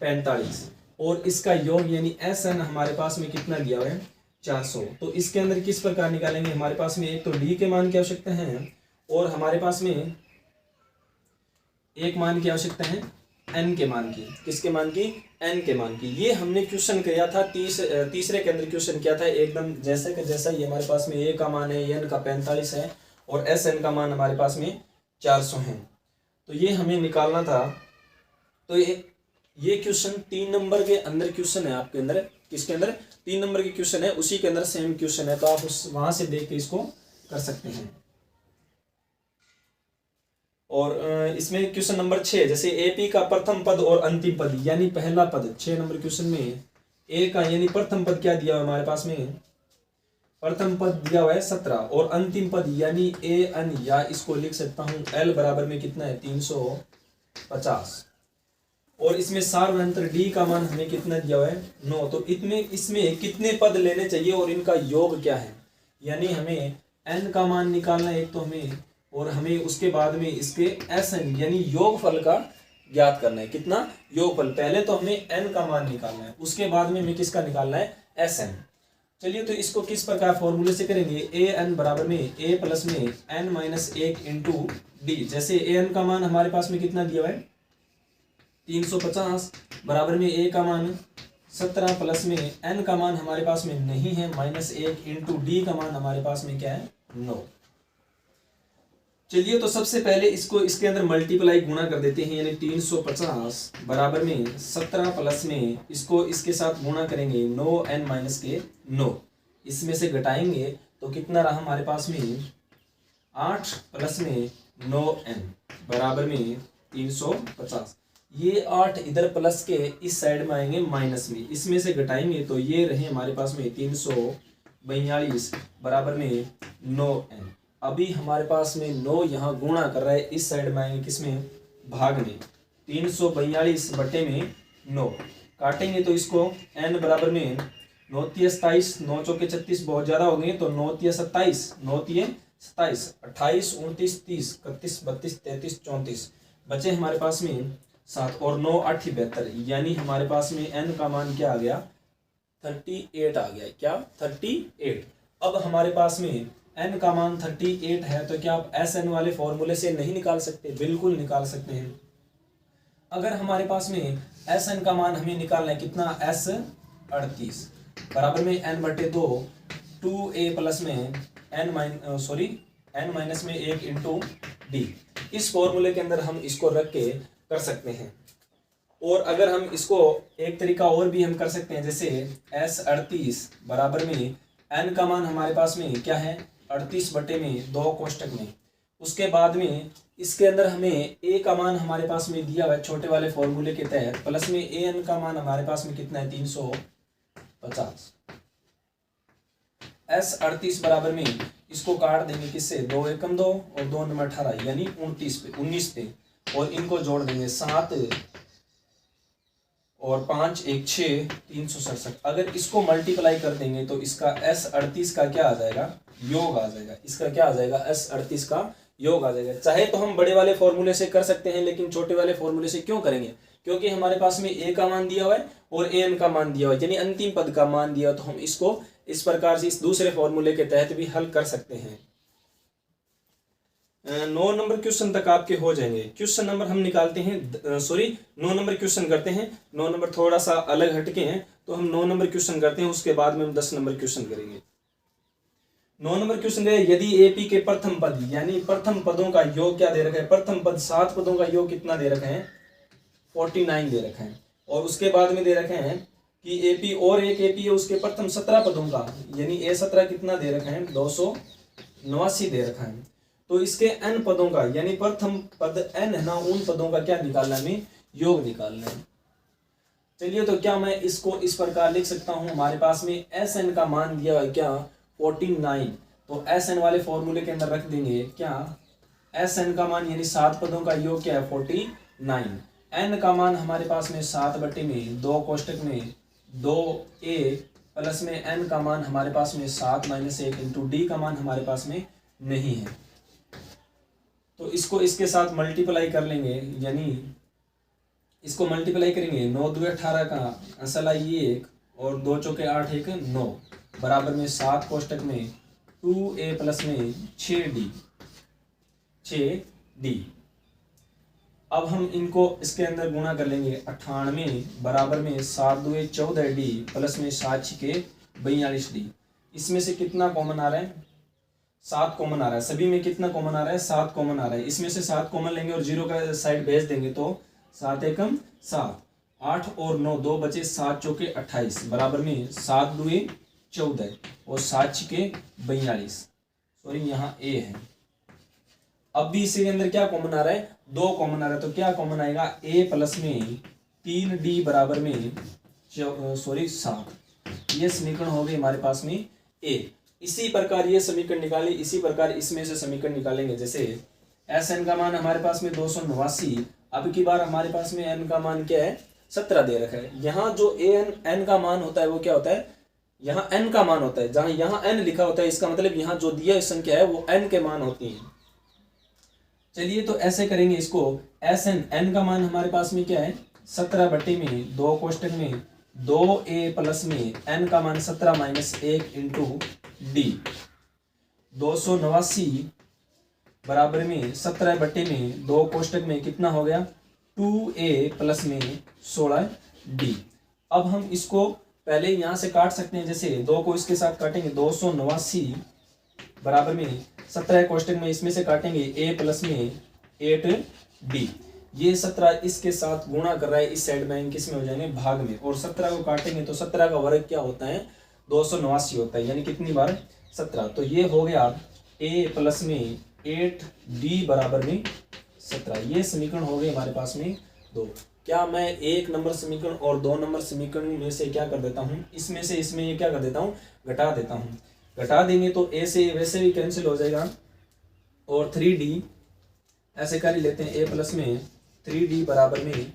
S1: 45 और इसका योग यानी एस एन हमारे पास में कितना दिया हुआ है 400। तो इसके अंदर किस प्रकार निकालेंगे, हमारे पास में एक तो डी के मान की आवश्यकता है और हमारे पास में एक मान की आवश्यकता है n के मान की। किसके मान की? n के मान की। ये हमने क्वेश्चन किया था तीसरे के अंदर क्वेश्चन किया था एकदम जैसे कि जैसा। ये हमारे पास में a का मान है, n का 45 है और sn का मान हमारे पास में 400 है। तो ये हमें निकालना था। तो ये क्वेश्चन 3 नंबर के अंदर क्वेश्चन है आपके अंदर। किसके अंदर? 3 नंबर के क्वेश्चन है, उसी के अंदर सेम क्वेश्चन है, तो आप उस वहां से देख के इसको कर सकते हैं। और इसमें क्वेश्चन नंबर 6, जैसे एपी का प्रथम पद और अंतिम पद यानी पहला पद 6 नंबर क्वेश्चन में ए का यानी प्रथम पद क्या दिया हुआ हमारे पास में? प्रथम पद दिया हुआ है 17 और अंतिम पद यानी ए एन, या इसको लिख सकता हूं एल बराबर में कितना है? 350। और इसमें सार्वधातुक डी का मान हमें कितना दिया हुआ है? 9। तो इसमें कितने पद लेने चाहिए और इनका योग क्या है? यानी हमें n का मान निकालना है एक तो हमें, और हमें उसके बाद में इसके Sn यानी योगफल का ज्ञात करना है। कितना? योगफल। पहले तो हमें n का मान निकालना है, उसके बाद में हमें किसका निकालना है? Sn। चलिए तो इसको किस प्रकार फॉर्मूले से करेंगे? ए एन बराबर में a प्लस में n माइनस 1 इंटू डी। जैसे ए एन का मान हमारे पास में कितना दिया हुआ है? 350 बराबर में a का मान 17 प्लस में n का मान हमारे पास में नहीं है -1 इंटू डी का मान हमारे पास में क्या है? 9। चलिए तो सबसे पहले इसको इसके अंदर मल्टीप्लाई गुणा कर देते हैं, यानी 350 बराबर में 17 प्लस में इसको इसके साथ गुणा करेंगे 9n माइनस के 9। इसमें से घटाएंगे तो कितना रहा हमारे पास में? 8 प्लस में 9n बराबर में 350। ये 8 इधर प्लस के इस साइड में आएंगे माइनस में, इसमें से घटाएंगे तो ये रहे हमारे पास में 342 बराबर में 9n। अभी हमारे पास में 9 यहाँ गुणा कर रहा है, इस साइड में आएंगे किसमें? भाग में। 342 बटे में 9 काटेंगे तो इसको n बराबर में 9 तिया 27, 9 चौके 36 बहुत ज्यादा हो गए, तो 9 तिया 27, 9 तिया 27, 28, 29, 30, 31, 32, 33, 34 बचे हमारे पास में 7 और 9 8 72, यानी हमारे पास में n का मान क्या आ गया? 38 आ गया। क्या? 38। अब हमारे पास में n का मान 38 है, तो क्या आप Sn वाले फॉर्मूले से नहीं निकाल सकते? बिल्कुल निकाल सकते हैं। अगर हमारे पास में Sn का मान हमें निकालना है कितना? S38 बराबर में n बटे 2 2a प्लस में n माइनस में 1 इंटू डी। इस फॉर्मूले के अंदर हम इसको रख के कर सकते हैं। और अगर हम इसको एक तरीका और भी हम कर सकते हैं, जैसे S38 बराबर में n का मान हमारे पास में क्या है? 38 बटे में 2 कोष्टक में। उसके बाद में इसके अंदर हमें a का मान हमारे पास में दिया हुआ है छोटे वाले फॉर्मूले के तहत, प्लस में an का मान हमारे पास में कितना है? 350। S38 बराबर में इसको काट देंगे किससे? 2 एकम 2 और 2 नंबर 18 यानी 19 पे, और इनको जोड़ देंगे 7 और 5 1 6 367। अगर इसको मल्टीप्लाई कर देंगे तो इसका S38 का क्या आ जाएगा? योग आ जाएगा। इसका क्या आ जाएगा? S38 का योग आ जाएगा। चाहे तो हम बड़े वाले फॉर्मूले से कर सकते हैं, लेकिन छोटे वाले फॉर्मूले से क्यों करेंगे? क्योंकि हमारे पास में a का मान दिया हुआ है और an का मान दिया हुआ है, यानी अंतिम पद का मान दिया, तो हम इसको इस प्रकार से इस दूसरे फॉर्मूले के तहत भी हल कर सकते हैं। 9 नंबर क्वेश्चन तक आपके हो जाएंगे। क्वेश्चन नंबर हम निकालते हैं 9 नंबर क्वेश्चन करते हैं। 9 नंबर थोड़ा सा अलग हटके हैं, तो हम 9 नंबर क्वेश्चन करते हैं, उसके बाद में हम 10 नंबर क्वेश्चन करेंगे। 9 नंबर क्वेश्चन है, यदि एपी के प्रथम पद यानी प्रथम पदों का योग क्या दे रखा है? प्रथम पद 7 पदों का योग कितना दे रखे हैं? 49 दे रखे हैं। और उसके बाद में दे रखे हैं कि एपी और एक एपी है उसके प्रथम 17 पदों का, यानी A17 कितना दे रखा है? 289 दे रखा है। तो इसके n पदों का यानी प्रथम पद n है ना, उन पदों का क्या निकालना है? हमें योग निकालना है। चलिए तो क्या मैं इसको इस प्रकार लिख सकता हूं? हमारे पास में Sn का मान दिया है क्या? 49। तो Sn वाले फॉर्मूले के अंदर रख देंगे क्या? Sn का मान यानी 7 पदों का योग क्या है? 49। n का मान हमारे पास में 7 बटे में 2 कोष्टक में 2a प्लस में n का मान हमारे पास में 7 माइनस 1 इंटू डी का मान हमारे पास में नहीं है, तो इसको इसके साथ मल्टीप्लाई कर लेंगे, यानी इसको मल्टीप्लाई करेंगे 9 2 18 का असल आई 1 और 2 चौके 8 1 9 बराबर में 7 कोष्टक में 2a प्लस में 6d अब हम इनको इसके अंदर गुणा कर लेंगे। 98 बराबर में 7 दूए 14 डी प्लस में 7 छिके 42 डी। इसमें से कितना कॉमन आ रहा है? 7 कॉमन आ रहा है। सभी में कितना कॉमन आ रहा है? 7 कॉमन आ रहा है। इसमें से 7 कॉमन लेंगे और 0 का साइड भेज देंगे तो 7 एकम 7, 8 और 9 2 बचे, 7 चौके 28 बराबर में 7 दूए 14 और 7 छिके 42। सॉरी यहाँ ए है। अब भी इसी के अंदर क्या कॉमन आ रहा है? 2 कॉमन आ रहा है। तो क्या कॉमन आएगा? ए प्लस में 3d बराबर में 7। ये समीकरण हो गई हमारे पास में ए। इसी प्रकार ये समीकरण निकाले, इसी प्रकार इसमें से समीकरण निकालेंगे। जैसे एस एन का मान हमारे पास में 289। अब की बार हमारे पास में एन का मान क्या है? 17 दे रखा है। यहाँ जो एन का मान होता है वो क्या होता है? यहाँ एन का मान होता है। जहां यहाँ एन लिखा होता है इसका मतलब यहाँ जो दिया संख्या है वो एन के मान होती है। चलिए तो ऐसे करेंगे इसको। एस एन का मान हमारे पास में क्या है? 17 बटे में 2 कोष्टक में 2a प्लस में n का मान 17 माइनस 1 इंटू डी। 289 बराबर में 17 बटे में 2 कोष्टक में कितना हो गया? 2a प्लस में 16 डी। अब हम इसको पहले यहाँ से काट सकते हैं। जैसे 2 को इसके साथ काटेंगे, 289 बराबर में 17 कोष्टक में इसमें से काटेंगे a प्लस में 8d। ये 17 इसके साथ गुणा कर रहा है, इस साइड में किस में हो जाएंगे? भाग में। और 17 को काटेंगे तो 17 का वर्ग क्या होता है? 289 होता है। यानी कितनी बार? 17। तो ये हो गया a प्लस में 8d बराबर में 17। ये समीकरण हो गए हमारे पास में 2। क्या मैं 1 नंबर समीकरण और 2 नंबर समीकरण में से क्या कर देता हूँ? इसमें से इसमें ये क्या कर देता हूँ? घटा देता हूँ। घटा देंगे तो a से वैसे भी कैंसिल हो जाएगा और 3d ऐसे कर ही लेते हैं। a प्लस में 3d बराबर में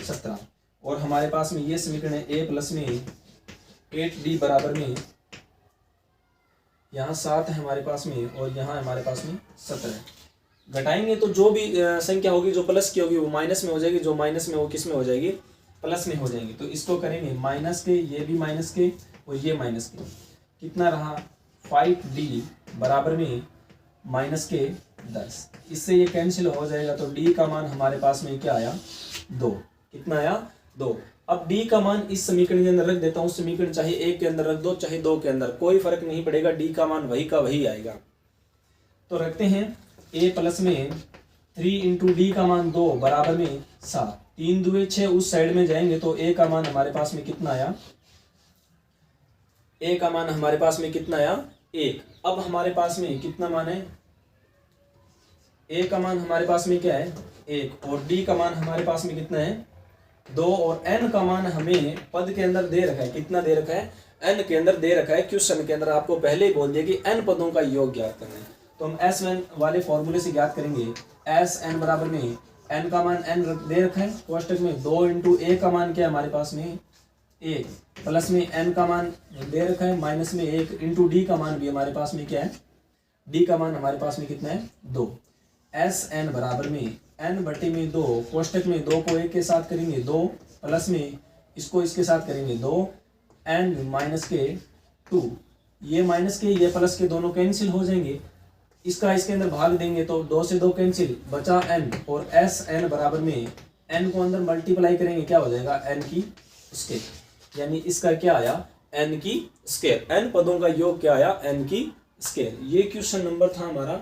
S1: 17 और हमारे पास में ये समीकरण है a प्लस में 8d बराबर में, यहाँ 7 है हमारे पास में और यहाँ हमारे पास में 17। घटाएंगे तो जो भी संख्या होगी जो प्लस की होगी वो माइनस में हो जाएगी, जो माइनस में वो किस में हो जाएगी? प्लस में हो जाएंगे। तो इसको करेंगे माइनस के, ये भी माइनस के और ये माइनस के। कितना रहा? 5d बराबर में माइनस के 10। इससे ये कैंसिल हो जाएगा तो d का मान हमारे पास में क्या आया? 2। कितना आया? 2। अब d का मान इस समीकरण के अंदर रख देता हूँ। समीकरण चाहे 1 के अंदर रख दो चाहे 2 के अंदर, कोई फर्क नहीं पड़ेगा, d का मान वही का वही आएगा। तो रखते हैं a प्लस में 3 इंटू डी का मान 2 बराबर में 7। 3 दूए 6 उस साइड में जाएंगे तो a का मान हमारे पास में कितना आया? a का मान हमारे पास में कितना आया? 1। अब हमारे पास में कितना मान है? a का मान हमारे पास में क्या है? 1 और d का मान हमारे पास में कितना है? 2 और n का मान हमें पद के अंदर दे रखा है। कितना दे रखा है? n के अंदर दे रखा है। क्वेश्चन के अंदर आपको पहले ही बोल दिया कि n पदों का योग ज्ञात करना है। तो हम Sn वाले फॉर्मूले से ज्ञात करेंगे। Sn बराबर में n का मान n दे रखा है कोष्टक में, 2 इंटू a का मान क्या है हमारे पास में? 1 प्लस में n का मान दे रखा है माइनस में 1 इंटू डी का मान भी हमारे पास में क्या है? d का मान हमारे पास में कितना है? 2। Sn बराबर में n बटे में 2 कोष्टक में 2 को 1 के साथ करेंगे 2 प्लस में इसको इसके साथ करेंगे 2 n माइनस के 2। ये माइनस के ये प्लस के दोनों कैंसिल हो जाएंगे। इसका इसके अंदर भाग देंगे तो 2 से 2 कैंसिल, बचा n और Sn बराबर में n को अंदर मल्टीप्लाई करेंगे क्या हो जाएगा? n की स्केयर। यानी इसका क्या आया? n की स्केयर। n पदों का योग क्या आया? n की स्केयर। ये क्वेश्चन नंबर था हमारा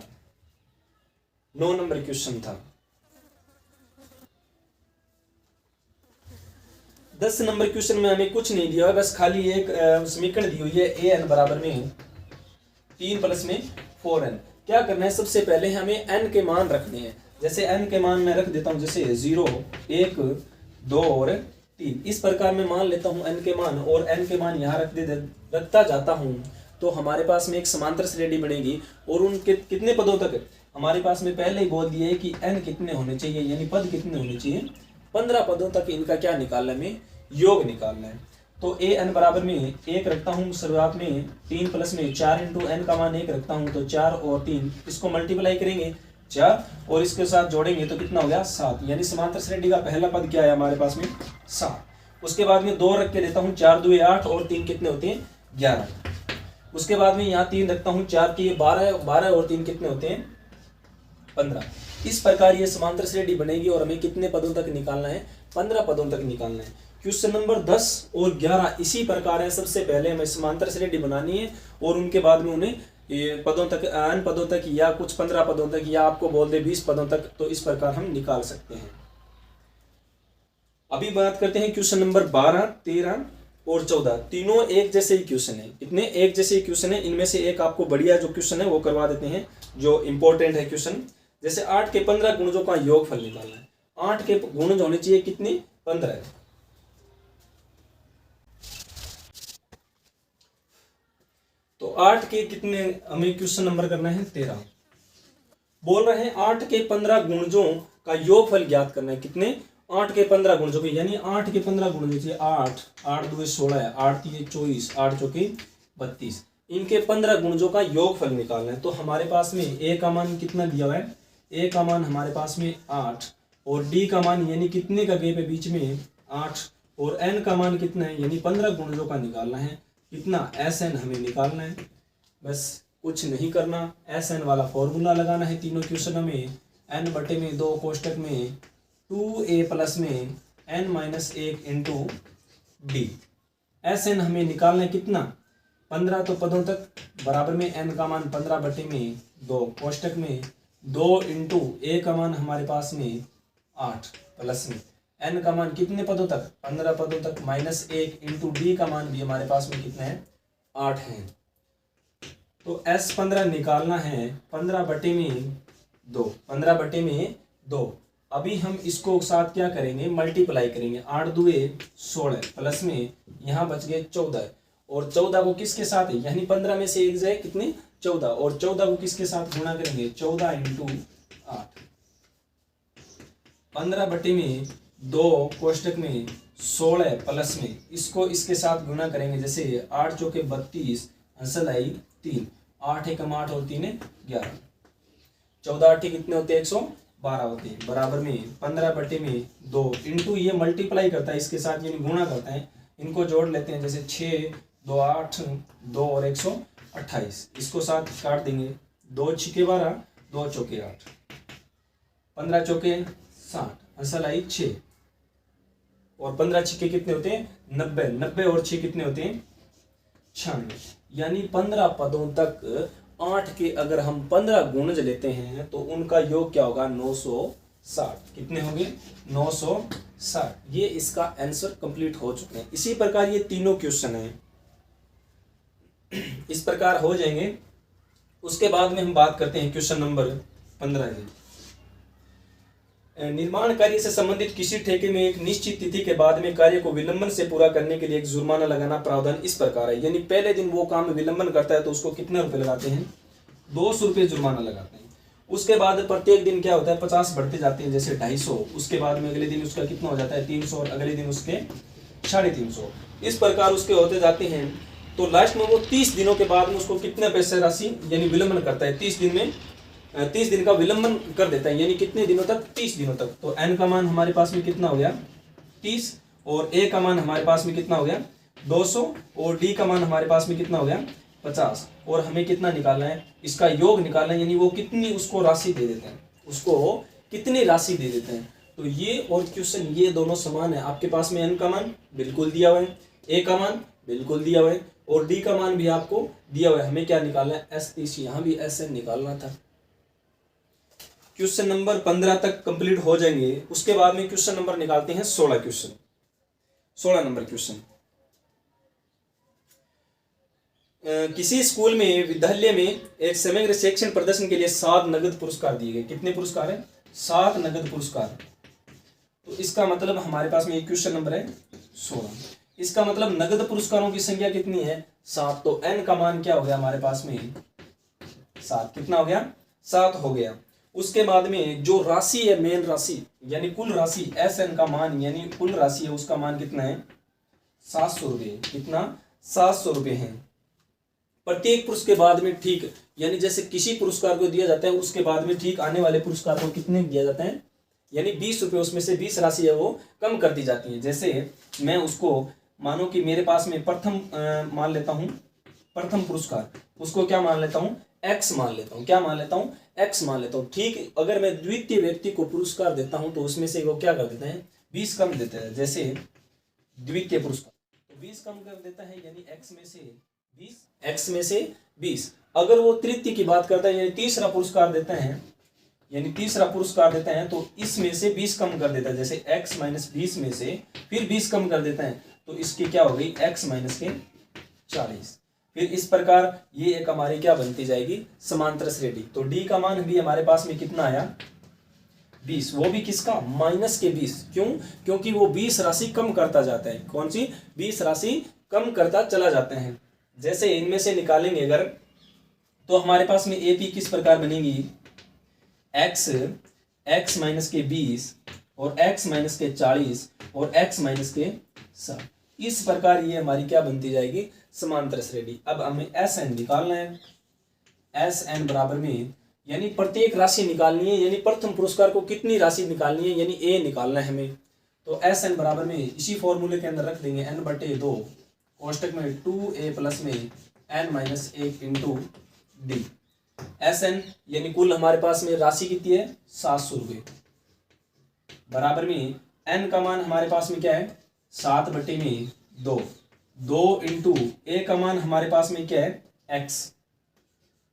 S1: 9 नंबर क्वेश्चन था। 10 नंबर क्वेश्चन में हमें कुछ नहीं दिया, बस खाली एक समीकरण दी हुई है an बराबर में 3 प्लस में 4n। क्या करना है? सबसे पहले हमें n के मान रखने हैं। जैसे n के मान मैं रख देता हूँ, जैसे 0 1 2 और 3। इस प्रकार मैं मान लेता हूँ n के मान और n के मान यहाँ रखता जाता हूँ तो हमारे पास में एक समांतर श्रेणी बनेगी। और उनके कितने पदों तक? हमारे पास में पहले ही बोल दिया है कि n कितने होने चाहिए, यानी पद कितने होने चाहिए? 15 पदों तक इनका क्या निकालना है? हमें योग निकालना है। तो an बराबर में 1 रखता हूँ शुरुआत में, 3 प्लस में 4 इंटू n का मान 1 रखता हूँ तो 4 और 3 इसको मल्टीप्लाई करेंगे 4 और इसके साथ जोड़ेंगे तो कितना हो गया? 7। यानी समांतर श्रेणी का पहला पद क्या है हमारे पास में? 7। उसके बाद में 2 रख के देता हूँ, 4 दूए 8 और 3 कितने होते हैं? 11। उसके बाद में यहाँ 3 रखता हूँ, 4 की 12 और 3 कितने होते हैं? 15। इस प्रकार ये समांतर श्रेणी बनेगी और हमें कितने पदों तक निकालना है, 15 पदों तक निकालना है। क्वेश्चन नंबर 10 और 11 इसी प्रकार है। सबसे पहले हमें समांतर श्रेणी बनानी है और उनके बाद में उन्हें ये पदों तक, n पदों तक या कुछ 15 पदों तक या आपको बोल दे 20 पदों तक, तो इस प्रकार हम निकाल सकते हैं। अभी बात करते हैं क्वेश्चन नंबर 12, 13 और 14। तीनों एक जैसे ही क्वेश्चन है। कितने एक जैसे ही क्वेश्चन है। इनमें से एक आपको बढ़िया जो क्वेश्चन है वो करवा देते हैं जो इंपॉर्टेंट है क्वेश्चन। जैसे 8 के 15 गुणजों का योगफल निकालना है। 8 के गुणज होने चाहिए कितने, 15। तो 8 के कितने हमें क्वेश्चन नंबर करना है, 13। बोल रहे हैं 8 के 15 गुणजों का योगफल ज्ञात करना है। कितने, 8 के 15 गुणजों के, यानी 8 के 15 गुणजों से 8, 8 दूजे 16, 8 तीन 24, 8 चौके 32। इनके 15 गुणजों का योगफल निकालना है। तो हमारे पास में a का मान कितना दिया हुआ है, a का मान हमारे पास में 8 और d का मान यानी कितने का गैप है बीच में, 8 और n का मान कितना है, यानी 15 गुणजों का निकालना है। कितना, Sn हमें निकालना है। बस कुछ नहीं करना, Sn वाला फॉर्मूला लगाना है तीनों क्वेश्चनों में। n/2 कोष्टक में 2a प्लस में n-1 इंटू डी। Sn हमें निकालना है कितना, 15 तो पदों तक बराबर में n का मान 15/2 कोष्टक में 2 इंटू a का मान हमारे पास में 8 प्लस में n का मान कितने पदों तक, 15 पदों तक, -1 इंटू डी का मान भी हमारे पास में कितना है, 8 है। तो S15 निकालना है 15/2, 15/2। अभी हम इसको साथ क्या करेंगे, मल्टीप्लाई करेंगे। 8 दूए 16 प्लस में यहाँ बच गए 14 और 14 को किसके साथ है, यानी 15 में से एक जाए कितने, 14 और 14 को किसके साथ गुणा करेंगे, 14 इंटू 8। 15/2 कोष्टक में 16 प्लस में इसको इसके साथ गुणा करेंगे। जैसे 8 चौके 32, हंसल आई 3, 8 एकम 8 और 3 11, 14 8 कितने होते हैं, 112 होते हैं। बराबर में 15/2 इंटू ये मल्टीप्लाई करता है इसके साथ, यानी गुणा करता है। इनको जोड़ लेते हैं। जैसे 6 2 8 2 और 128, इसको साथ काट देंगे। 2 6 12, 2 चौके 8, 15 चौके 60, हंसल आई 6 और 15 6 कितने होते हैं, 90, 90 और 6 कितने होते हैं, 96। यानी 15 पदों तक 8 के अगर हम 15 गुणज लेते हैं तो उनका योग क्या होगा, 960। कितने होंगे, 960। ये इसका आंसर कंप्लीट हो चुके हैं। इसी प्रकार ये तीनों क्वेश्चन हैं, इस प्रकार हो जाएंगे। उसके बाद में हम बात करते हैं क्वेश्चन नंबर 15 की। निर्माण कार्य से संबंधित किसी ठेके में एक निश्चित तिथि के बाद में कार्य को विलंबन से पूरा करने के लिए एक जुर्माना लगाना प्रावधान इस प्रकार है। यानी पहले दिन वो काम विलंबन करता है तो उसको कितने रुपए लगाते हैं, 200 रुपये जुर्माना लगाते हैं। उसके बाद प्रत्येक दिन क्या होता है, 50 बढ़ते जाते हैं, जैसे 250। उसके बाद में अगले दिन उसका कितना हो जाता है, 300 और अगले दिन उसके 350। इस प्रकार उसके होते जाते हैं। तो लास्ट में वो 30 दिनों के बाद में उसको कितने पैसे राशि यानी विलंबन करता है, 30 दिन में 30 दिन का विलंबन कर देता है। यानी कितने दिनों तक, 30 दिनों तक। तो n का मान हमारे पास में कितना हो गया, 30 और a का मान हमारे पास में कितना हो गया, 200 और d का मान हमारे पास में कितना हो गया, 50। और हमें कितना निकालना है, इसका योग निकालना है। यानी वो कितनी उसको राशि दे देते हैं, उसको कितनी राशि दे देते हैं। तो ये और क्वेश्चन ये दोनों समान है। आपके पास में n का मान बिल्कुल दिया हुआ है, a का मान बिल्कुल दिया हुआ है और d का मान भी आपको दिया हुआ है। हमें क्या निकालना है, S30। यहाँ भी Sn निकालना था। क्वेश्चन नंबर 15 तक कंप्लीट हो जाएंगे। उसके बाद में क्वेश्चन नंबर निकालते हैं 16 क्वेश्चन। 16 नंबर क्वेश्चन, किसी स्कूल में विद्यालय में एक समग्र शैक्षणिक प्रदर्शन के लिए 7 नगद पुरस्कार दिए गए। कितने पुरस्कार है, 7 नगद पुरस्कार। तो इसका मतलब हमारे पास में एक क्वेश्चन नंबर है 16। इसका मतलब नगद पुरस्कारों की संख्या कितनी है, 7। तो n का मान क्या हो गया हमारे पास में, 7। कितना हो गया, 7 हो गया। उसके बाद में जो राशि है, मेन राशि यानी कुल राशि, Sn का मान यानी कुल राशि है, उसका मान कितना है, 700 रुपये। कितना, 700 रुपये है। प्रत्येक पुरस्कार के बाद में ठीक, यानी जैसे किसी पुरस्कार को दिया जाता है उसके बाद में ठीक आने वाले पुरस्कार को कितने दिया जाता है, यानी 20 रुपये, उसमें से 20 राशि है वो कम कर दी जाती है। जैसे मैं उसको मानो कि मेरे पास में प्रथम मान लेता हूँ, प्रथम पुरस्कार, उसको क्या मान लेता हूँ, X मान लेता हूँ। क्या मान लेता हूँ, x मान लेता हूँ। ठीक, अगर मैं द्वितीय व्यक्ति को पुरस्कार देता हूँ तो उसमें से वो क्या कर देते हैं, 20 कम देते हैं। जैसे द्वितीय पुरस्कार तो 20 कम कर देता है, यानी x में से 20। अगर वो तृतीय की बात करता है, यानी तीसरा पुरस्कार देते हैं, तो इसमें से 20 कम कर देता है। जैसे x माइनस 20 में से फिर 20 कम कर देता है, तो इसकी क्या हो गई, x माइनस के 40। फिर इस प्रकार ये एक हमारी क्या बनती जाएगी, समांतर श्रेणी। तो d का मान भी हमारे पास में कितना आया, 20, वो भी किसका, माइनस के 20। क्यों, क्योंकि वो 20 राशि कम करता जाता है। कौन सी, 20 राशि कम करता चला जाता है। जैसे इनमें से निकालेंगे अगर, तो हमारे पास में AP किस प्रकार बनेगी, x माइनस के 20 और x माइनस के 40 और x माइनस के 60। इस प्रकार ये हमारी क्या बनती जाएगी, समांतर श्रेणी। अब हमें SN निकालना है। SN बराबर में, यानी प्रत्येक राशि निकालनी है, यानी प्रथम पुरस्कार को कितनी राशि निकालनी है, यानी A निकालना है हमें। तो SN बराबर में इसी फॉर्मूले के अंदर रख देंगे n/2 कोष्टक में 2a प्लस में n minus 1 into D. SN यानी कुल हमारे पास में राशि कितनी है, 700 रुपये, बराबर में n का मान हमारे पास में क्या है, 7/2। 2 इंटू a का मान हमारे पास में क्या है, x,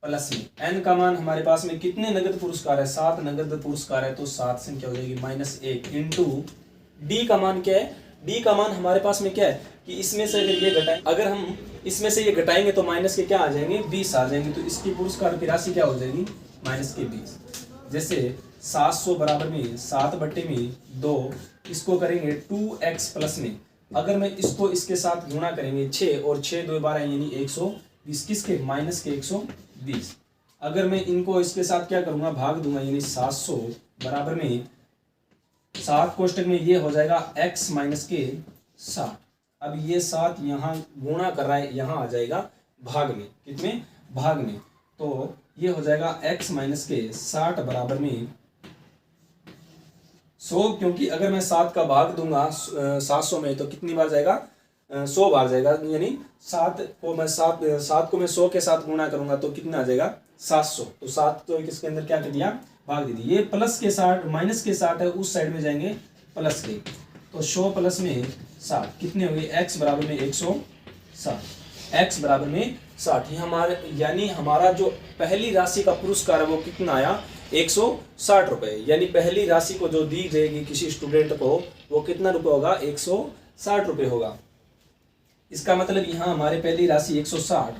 S1: प्लस में n का मान हमारे पास में कितने नगद पुरस्कार है, 7 नगद पुरस्कार है, तो 7 से क्या हो जाएगी, -1 इंटू d का मान क्या है, d का मान हमारे पास में क्या है कि इसमें से अगर ये घटाएं, अगर हम इसमें से ये घटाएंगे तो माइनस के क्या आ जाएंगे, 20 आ जाएंगे। तो इसकी पुरस्कार की राशि क्या हो जाएगी, -20। जैसे 700 बराबर में 7/2, इसको करेंगे 2x प्लस में, अगर मैं इसको इसके साथ गुणा करेंगे 6 और 6 2 12 यानी 120, किसके, माइनस के 120। अगर मैं इनको इसके साथ क्या करूंगा, भाग दूंगा, यानी 700 बराबर में 7 कोष्टक में ये हो जाएगा x माइनस के 60। अब ये 7 यहाँ गुणा कर रहा है, यहाँ आ जाएगा भाग में, कितने, भाग में। तो ये हो जाएगा x माइनस के 60 बराबर में 100, क्योंकि अगर मैं 7 का भाग दूंगा 700 में तो कितनी बार जाएगा, 100 बार जाएगा। यानी 7 को मैं 100 के साथ गुणा करूंगा तो कितना आ जाएगा, 700। तो 7 तो किसके अंदर क्या कर दिया, भाग दे दिया। ये प्लस के 60 माइनस के 60 है, उस साइड में जाएंगे प्लस के, तो 100 प्लस में 60 कितने हो गए, x बराबर में 160, x बराबर में 60। हमारे यानी हमारा जो पहली राशि का पुरस्कार है वो कितना आया, 160 रुपये। यानी पहली राशि को जो दी जाएगी किसी स्टूडेंट को वो कितना रुपये होगा, 160 रुपये होगा। इसका मतलब यहाँ हमारे पहली राशि 160,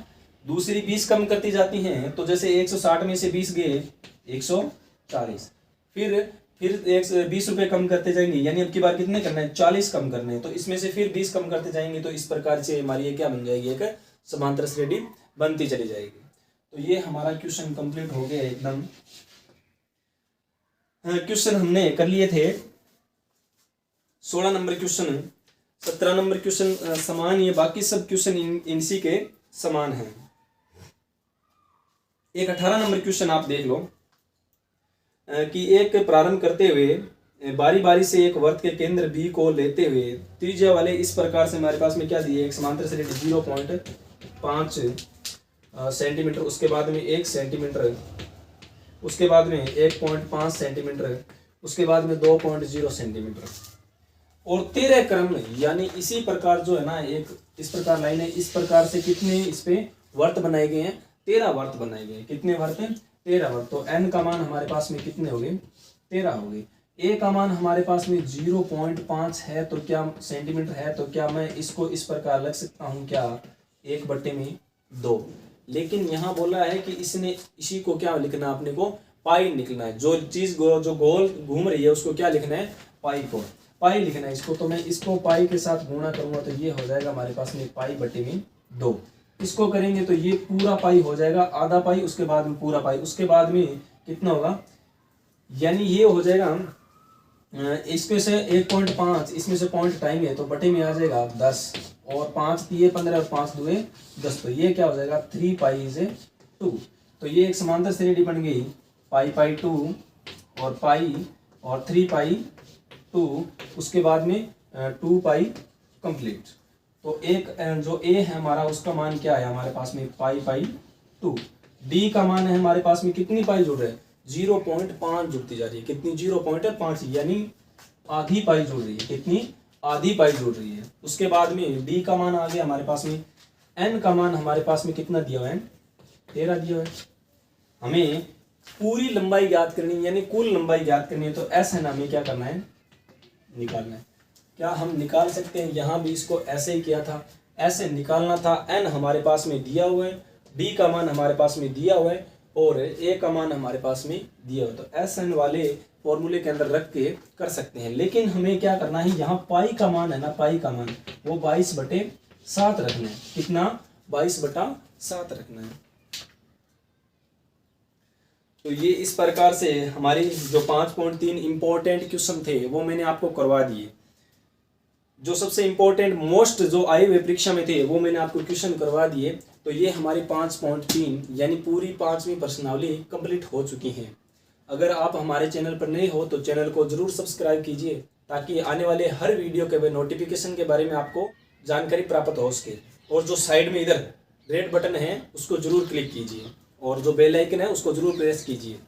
S1: दूसरी 20 कम करती जाती हैं, तो जैसे 160 में से 20 गए 140, फिर 20 रुपये कम करते जाएंगे, यानी अब की बार कितने करना है, 40 कम करने हैं, तो इसमें से फिर 20 कम करते जाएंगे। तो इस प्रकार से हमारी ये क्या बन जाएगी, एक समांतर श्रेणी बनती चली जाएगी। तो ये हमारा क्वेश्चन कंप्लीट हो गया एकदम। क्वेश्चन हमने कर लिए थे 16 नंबर क्वेश्चन, 17 नंबर क्वेश्चन समान, ये बाकी सब क्वेश्चन इनसी के समान हैं। एक 18 नंबर क्वेश्चन आप देख लो कि एक प्रारंभ करते हुए बारी बारी से एक वृत्त के केंद्र बी को लेते हुए त्रिज्या वाले इस प्रकार से हमारे पास में क्या दिए, एक समांतर श्रेणी 0.5 सेंटीमीटर, उसके बाद में 1 सेंटीमीटर, उसके बाद में 1.5 सेंटीमीटर, उसके बाद में 2.0 सेंटीमीटर और 13 क्रम, यानी इसी प्रकार जो है ना, एक इस प्रकार लाइन है, इस प्रकार से कितने इस पे वर्त बनाए गए हैं, 13 वर्त बनाए गए हैं। कितने वर्त हैं, 13 वर्त। तो n का मान हमारे पास में कितने हो गए, 13 हो गए। a का मान हमारे पास में 0.5 है, तो क्या सेंटीमीटर है, तो क्या मैं इसको इस प्रकार लिख सकता हूँ, क्या 1/2। लेकिन यहाँ बोला है कि इसने इसी को क्या लिखना है, अपने को पाई लिखना है। जो चीज जो गोल घूम रही है उसको क्या लिखना है, पाई को पाई लिखना है इसको। तो मैं इसको पाई के साथ गुणा करूंगा तो ये हो जाएगा हमारे पास में π/2। इसको करेंगे तो ये पूरा पाई हो जाएगा, आधा पाई, उसके बाद में पूरा पाई, उसके बाद में कितना होगा, यानी ये हो जाएगा इसमें से 1.5, इसमें से पॉइंट हटाएंगे तो बटे में आ जाएगा 10 और 5 दिए 15 और 5 दुए 10, तो ये क्या हो जाएगा 3π/2। तो ये एक समांतर श्रेणी बन गई π/2 और पाई और 3π/2, उसके बाद में 2π कंप्लीट। तो एक जो a है हमारा उसका मान क्या है हमारे पास में π/2। d का मान है हमारे पास में कितनी पाई जुड़ रहे हैं, 0.5 जुड़ती जा रही है। कितनी? 0.5, यानी आधी पाई जुड़ रही है। कितनी? आधी पाई जुड़ रही है। उसके बाद में डी का मान आ गया हमारे पास में, एन का मान हमारे पास में कितना दिया हुआ है? 13 दिया हुआ है। हमें पूरी लंबाई ज्ञात करनी है, यानी कुल लंबाई ज्ञात करनी है, तो एस है ना, हमें क्या करना है? निकालना है। क्या हम निकाल सकते हैं? यहाँ भी इसको ऐसे ही किया था, ऐसे निकालना था। एन हमारे पास में दिया हुआ है, डी का मान हमारे पास में दिया हुआ है और ए का मान हमारे पास में दिया हुआ है, तो एस एन वाले फॉर्मूले के अंदर रख के कर सकते हैं। लेकिन हमें क्या करना है, यहाँ पाई का मान है ना, पाई का मान वो 22/7 रखना है। कितना? 22/7 रखना है। तो ये इस प्रकार से हमारी जो 5.3 इंपॉर्टेंट क्वेश्चन थे वो मैंने आपको करवा दिए। जो सबसे इंपॉर्टेंट मोस्ट जो आए हुए परीक्षा में थे वो मैंने आपको क्वेश्चन करवा दिए। तो ये हमारी 5.3 यानी पूरी 5वीं प्रश्नावली कंप्लीट हो चुकी हैं। अगर आप हमारे चैनल पर नए हो तो चैनल को जरूर सब्सक्राइब कीजिए, ताकि आने वाले हर वीडियो के नोटिफिकेशन के बारे में आपको जानकारी प्राप्त हो सके। और जो साइड में इधर रेड बटन है उसको जरूर क्लिक कीजिए और जो बेल आइकन है उसको जरूर प्रेस कीजिए।